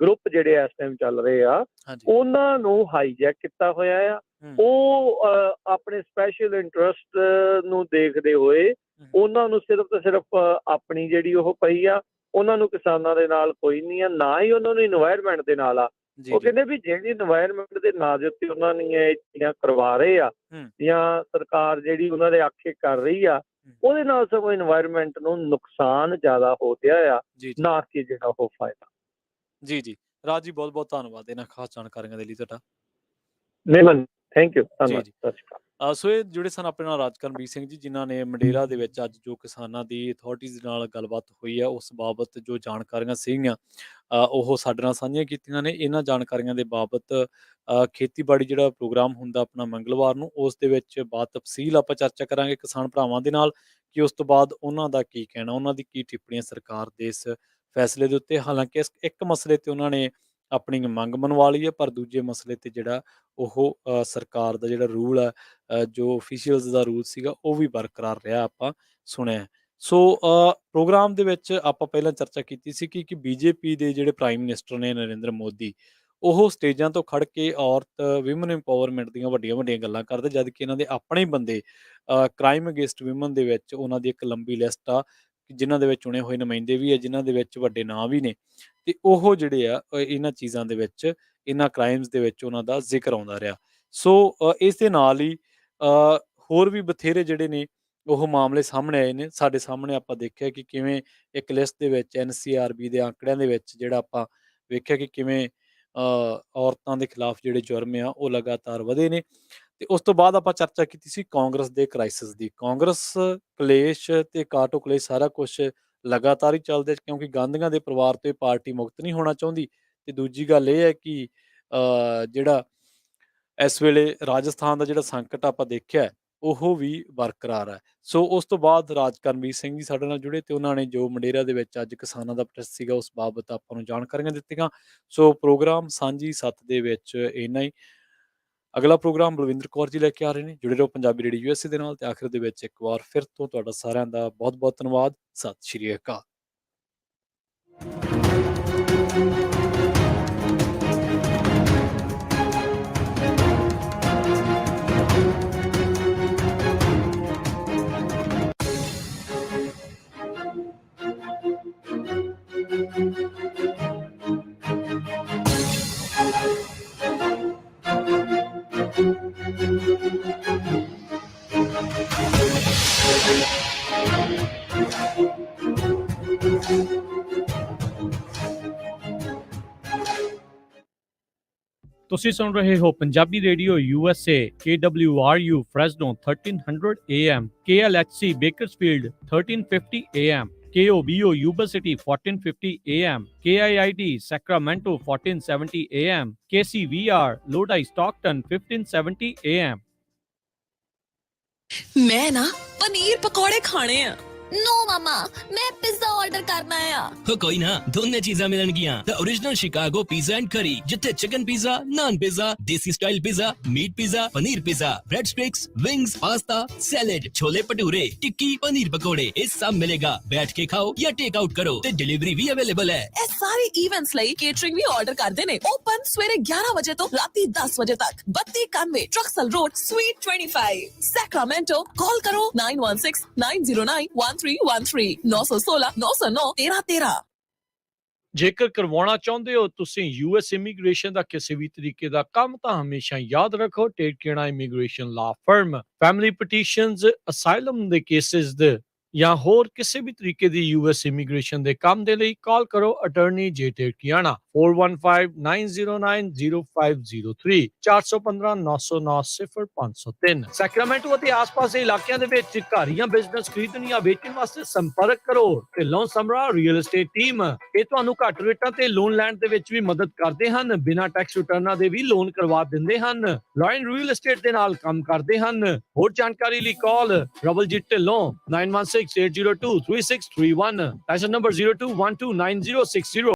Speaker 2: ਗਰੁੱਪ ਜਿਹੜੇ ਇਸ ਟਾਈਮ ਚੱਲ ਰਹੇ ਆ, ਉਹਨਾਂ ਨੂੰ ਹਾਈਜੈਕ ਕੀਤਾ ਹੋਇਆ ਆ। ਉਹ ਆਪਣੇ ਸਪੈਸ਼ਲ ਇੰਟਰਸਟ ਨੂੰ ਦੇਖਦੇ ਹੋਏ ਉਹਨਾਂ ਨੂੰ ਸਿਰਫ ਤੇ ਸਿਰਫ ਆਪਣੀ ਜਿਹੜੀ ਉਹ ਪਈ ਆ, ਉਹਨਾਂ ਨੂੰ ਕਿਸਾਨਾਂ ਦੇ ਨਾਲ ਕੋਈ ਨਹੀਂ ਆ, ਨਾ ਹੀ ਉਹਨਾਂ ਨੂੰ ਇਨਵਾਇਰਮੈਂਟ ਦੇ ਨਾਲ ਆ। ਉਹ ਕਹਿੰਦੇ ਵੀ ਜਿਹੜੀ ਇਨਵਾਇਰਮੈਂਟ ਦੇ ਨਾਂ ਦੇ ਉੱਤੇ ਉਹਨਾਂ ਨੇ ਇਹ ਚੀਜ਼ਾਂ ਕਰਵਾ ਰਹੇ ਆ ਜਾਂ ਸਰਕਾਰ ਜਿਹੜੀ ਉਹਨਾਂ ਦੇ ਆਖੇ ਕਰ ਰਹੀ ਆ, ਉਹਦੇ ਨਾਲ ਸਗੋਂ ਇਨਵਾਇਰਮੈਂਟ ਨੂੰ ਨੁਕਸਾਨ ਜ਼ਿਆਦਾ ਹੋ ਰਿਹਾ ਆ, ਨਾ ਕਿ ਜਿਹੜਾ ਉਹ ਫਾਇਦਾ।
Speaker 1: ਜੀ ਜੀ ਰਾਜ ਜੀ, ਬਹੁਤ ਬਹੁਤ ਧੰਨਵਾਦ ਇਹਨਾਂ ਖਾਸ ਜਾਣਕਾਰੀਆਂ ਦੇ ਲਈ ਤੁਹਾਡਾ।
Speaker 2: ਥੈਂਕ ਯੂ, ਧੰਨਵਾਦ, ਸਤਿ ਸ਼੍ਰੀ ਅਕਾਲ।
Speaker 1: ਸੋ ਇਹ ਜੁੜੇ ਸਨ ਆਪਣੇ ਨਾਲ ਰਾਜ ਕਰਮਵੀਰ ਸਿੰਘ ਜੀ, ਜਿਨ੍ਹਾਂ ਨੇ ਮੰਡੇਰਾ ਦੇ ਵਿੱਚ ਅੱਜ ਜੋ ਕਿਸਾਨਾਂ ਦੀ ਅਥਾਰਟੀਜ਼ ਨਾਲ ਗੱਲਬਾਤ ਹੋਈ ਹੈ ਉਸ ਬਾਬਤ ਜੋ ਜਾਣਕਾਰੀਆਂ ਸੀਗੀਆਂ ਉਹ ਸਾਡੇ ਨਾਲ ਸਾਂਝੀਆਂ ਕੀਤੀਆਂ ਨੇ। ਇਹਨਾਂ ਜਾਣਕਾਰੀਆਂ ਦੇ ਬਾਬਤ ਖੇਤੀਬਾੜੀ ਜਿਹੜਾ ਪ੍ਰੋਗਰਾਮ ਹੁੰਦਾ ਆਪਣਾ ਮੰਗਲਵਾਰ ਨੂੰ, ਉਸ ਦੇ ਵਿੱਚ ਬਾਤ ਤਫਸੀਲ ਆਪਾਂ ਚਰਚਾ ਕਰਾਂਗੇ ਕਿਸਾਨ ਭਰਾਵਾਂ ਦੇ ਨਾਲ ਕਿ ਉਸ ਤੋਂ ਬਾਅਦ ਉਹਨਾਂ ਦਾ ਕੀ ਕਹਿਣਾ, ਉਹਨਾਂ ਦੀ ਕੀ ਟਿੱਪਣੀਆਂ ਸਰਕਾਰ ਦੇ ਇਸ ਫੈਸਲੇ ਦੇ ਉੱਤੇ। ਹਾਲਾਂਕਿ ਇਸ ਇੱਕ ਮਸਲੇ ਤੇ ਉਹਨਾਂ ਨੇ ਆਪਣੀ ਮੰਗ ਮਨਵਾ ਲਈ ਹੈ, ਪਰ ਦੂਜੇ ਮਸਲੇ ਤੇ ਜਿਹੜਾ ਉਹ ਸਰਕਾਰ ਦਾ ਜਿਹੜਾ ਰੂਲ ਹੈ, ਜੋ ਅਫੀਸ਼ੀਅਲਸ ਦਾ ਰੂਲ ਸੀਗਾ, ਉਹ ਵੀ ਬਰਕਰਾਰ ਰਿਹਾ, ਆਪਾਂ ਸੁਣਿਆ। ਸੋ ਪ੍ਰੋਗਰਾਮ ਦੇ ਵਿੱਚ ਆਪਾਂ ਪਹਿਲਾਂ ਚਰਚਾ ਕੀਤੀ ਸੀ ਕਿ ਬੀਜੇਪੀ ਦੇ ਜਿਹੜੇ ਪ੍ਰਾਈਮ ਮਿਨਿਸਟਰ ਨੇ ਨਰਿੰਦਰ ਮੋਦੀ, ਉਹ ਸਟੇਜਾਂ ਤੋਂ ਖੜ ਕੇ ਔਰਤ ਵਿਮਨ ਇੰਪਾਵਰਮੈਂਟ ਦੀਆਂ ਵੱਡੀਆਂ-ਵੱਡੀਆਂ ਗੱਲਾਂ ਕਰਦੇ, ਜਦ ਕਿ ਇਹਨਾਂ ਦੇ ਆਪਣੇ ਹੀ ਬੰਦੇ ਕ੍ਰਾਈਮ ਅਗੇਂਸਟ ਵਿਮਨ ਦੇ ਵਿੱਚ ਉਹਨਾਂ ਦੀ ਇੱਕ ਲੰਬੀ ਲਿਸਟ ਆ, ਜਿਨ੍ਹਾਂ ਦੇ ਵਿੱਚ ਚੁਣੇ ਹੋਏ ਨੁਮਾਇੰਦੇ ਵੀ ਆ, ਜਿਨ੍ਹਾਂ ਦੇ ਵਿੱਚ ਵੱਡੇ ਨਾਂ ਵੀ ਨੇ, ਤੇ ਉਹ ਜਿਹੜੇ ਆ ਇਹਨਾਂ ਚੀਜ਼ਾਂ ਦੇ ਵਿੱਚ, ਇਹਨਾਂ ਕ੍ਰਾਈਮਸ ਦੇ ਵਿੱਚ ਉਹਨਾਂ ਦਾ ਜ਼ਿਕਰ ਆਉਂਦਾ ਰਿਹਾ। ਸੋ ਇਸ ਦੇ ਨਾਲ ਹੀ ਹੋਰ ਵੀ ਬਥੇਰੇ ਜਿਹੜੇ ਨੇ ਉਹ ਮਾਮਲੇ ਸਾਹਮਣੇ ਆਏ ਨੇ। ਸਾਡੇ ਸਾਹਮਣੇ ਆਪਾਂ ਦੇਖਿਆ ਕਿ ਕਿਵੇਂ ਇੱਕ ਲਿਸਟ ਦੇ ਵਿੱਚ NCRB ਦੇ ਅੰਕੜਿਆਂ ਦੇ ਵਿੱਚ ਜਿਹੜਾ ਆਪਾਂ ਵੇਖਿਆ ਕਿ ਕਿਵੇਂ ਔਰਤਾਂ ਦੇ ਖਿਲਾਫ ਜਿਹੜੇ ਜੁਰਮ ਆ ਉਹ ਲਗਾਤਾਰ ਵਧੇ ਨੇ। ਤੇ ਉਸ ਤੋਂ ਬਾਅਦ ਆਪਾਂ ਚਰਚਾ ਕੀਤੀ ਸੀ ਕਾਂਗਰਸ ਦੇ ਕ੍ਰਾਈਸਿਸ ਦੀ। ਕਾਂਗਰਸ ਕਲੇਸ਼ ਤੇ ਕਾਟੋ ਕਲੇਸ਼ ਸਾਰਾ ਕੁਛ ਲਗਾਤਾਰ ਹੀ ਚੱਲਦਾ, ਕਿਉਂਕਿ ਗਾਂਧੀਆਂ ਦੇ ਪਰਿਵਾਰ ਤੋਂ ਇਹ ਪਾਰਟੀ ਮੁਕਤ ਨਹੀਂ ਹੋਣਾ ਚਾਹੁੰਦੀ। ਤੇ ਦੂਜੀ ਗੱਲ ਇਹ ਹੈ ਕਿ ਜਿਹੜਾ ਇਸ ਵੇਲੇ ਰਾਜਸਥਾਨ ਦਾ ਜਿਹੜਾ ਸੰਕਟ ਆਪਾਂ ਦੇਖਿਆ ਉਹ ਵੀ ਬਰਕਰਾਰ ਹੈ। ਸੋ ਉਸ ਤੋਂ ਬਾਅਦ ਰਾਜ ਕਰਮਵੀਰ ਸਿੰਘ ਜੀ ਸਾਡੇ ਨਾਲ ਜੁੜੇ ਤੇ ਉਹਨਾਂ ਨੇ ਜੋ ਮੰਡੇਰਾ ਦੇ ਵਿੱਚ ਅੱਜ ਕਿਸਾਨਾਂ ਦਾ ਪ੍ਰੋਟੈਸਟ ਸੀਗਾ ਉਸ ਬਾਬਤ ਆਪਾਂ ਨੂੰ ਜਾਣਕਾਰੀਆਂ ਦਿੱਤੀਆਂ। ਸੋ ਪ੍ਰੋਗਰਾਮ ਸਾਂਝੀ ਸੱਤ ਦੇ ਵਿੱਚ ਇੰਨਾ ਹੀ। ਅਗਲਾ ਪ੍ਰੋਗਰਾਮ ਬਲਵਿੰਦਰ ਕੌਰ ਜੀ ਲੈ ਕੇ ਆ ਰਹੇ ਨੇ। ਜੁੜੇ ਰਹੋ ਪੰਜਾਬੀ ਰੇਡੀਓ USA ਦੇ ਨਾਲ। ਤੇ ਆਖਿਰ ਦੇ ਵਿੱਚ ਇੱਕ ਵਾਰ ਫਿਰ ਤੋਂ ਤੁਹਾਡਾ ਸਾਰਿਆਂ ਦਾ ਬਹੁਤ-ਬਹੁਤ ਧੰਨਵਾਦ। ਸਤਿ ਸ਼੍ਰੀ ਅਕਾਲ।
Speaker 3: ਤੁਸੀਂ ਸੁਣ ਰਹੇ ਹੋ Punjabi radio USA KWRU Fresno 1300 AM KLHC Bakersfield 1350 AM KOBO Yuba City 1450 AM KIIT Sacramento 1470 AM KCVR Lodi Stockton 1570 AM।
Speaker 4: मैं ना पनीर पकौड़े खाने आ। नो मामा, मैं पिज्जा ऑर्डर करना है।
Speaker 5: हो कोई ना, दोनों चीज़ां मिलणगियां। The original Chicago pizza and curry, जिथे chicken pizza, naan pizza, desi style pizza, meat pizza, paneer pizza, bread sticks, wings, pasta, salad, chole bhature, tikki, paneer pakode, ये सब मिलेगा। बैठ के खाओ या टेक आउट करो ते डिलीवरी भी अवेलेबल है।
Speaker 4: ए सारे इवेंट्स लई केटरिंग भी ऑर्डर कर देने। ओपन सवेरे 11 बजे तो राती 10 बजे तक। 3291 ट्रक्सल रोड, स्वीट 25, सैक्रामेंटो। कॉल करो 9169091313 916 909 1313।
Speaker 3: ਜੇਕਰ ਕਰਵਾਉਣਾ ਚਾਹੁੰਦੇ ਹੋ ਤੁਸੀਂ US ਇਮੀਗ੍ਰੇਸ਼ਨ ਦਾ ਕਿਸੇ ਵੀ ਤਰੀਕੇ ਦਾ ਕੰਮ, ਤਾਂ ਹਮੇਸ਼ਾ ਯਾਦ ਰੱਖੋ ਟੇਕੇਣਾ ਇਮੀਗ੍ਰੇਸ਼ਨ ਲਾ ਫਰਮ। ਫੈਮਿਲੀ ਪਟੀਸ਼ਨਸ, ਅਸਾਈਲਮ ਦੇ ਕੇਸਿਸ ਦੇ ਜਾਂ ਹੋਰ ਕਿਸੇ ਵੀ ਤਰੀਕੇ ਦੀ US ਇਮੀਗ੍ਰੇਸ਼ਨ ਦੇ ਕੰਮ ਦੇ ਲਈ ਕਾਲ ਕਰੋ ਅਟਾਰਨੀ ਜੇ ਟੇਕਿਆਣਾ 4159090503 4159090503। ਸੈਕਰਾਮੈਂਟੋ ਅਤੇ ਆਸ-ਪਾਸ ਦੇ ਇਲਾਕਿਆਂ ਦੇ ਵਿੱਚ ਘਰ ਜਾਂ ਬਿਜ਼ਨਸ ਖਰੀਦਣ ਜਾਂ ਵੇਚਣ ਵਾਸਤੇ ਸੰਪਰਕ ਕਰੋ ਤੇ ਲੋਨ ਸਮਰਾ ਰੀਅਲ ਏਸਟੇਟ ਟੀਮ। ਇਹ ਤੁਹਾਨੂੰ ਘੱਟ ਰੇਟਾਂ ਤੇ ਲੋਨ ਲੈਣ ਦੇ ਵਿੱਚ ਵੀ ਮਦਦ ਕਰਦੇ ਹਨ। ਬਿਨਾਂ ਟੈਕਸ ਰਿਟਰਨਾਂ ਦੇ ਵੀ ਲੋਨ ਕਰਵਾ ਦਿੰਦੇ ਹਨ। ਲਾਇਨ ਰੀਅਲ ਏਸਟੇਟ ਦੇ ਨਾਲ ਕੰਮ ਕਰਦੇ ਹਨ। ਹੋਰ ਜਾਣਕਾਰੀ ਲਈ ਕਾਲ ਰਵਲਜੀਤ ਢਿੱਲੋਂ 9168023631। That's the number 02129060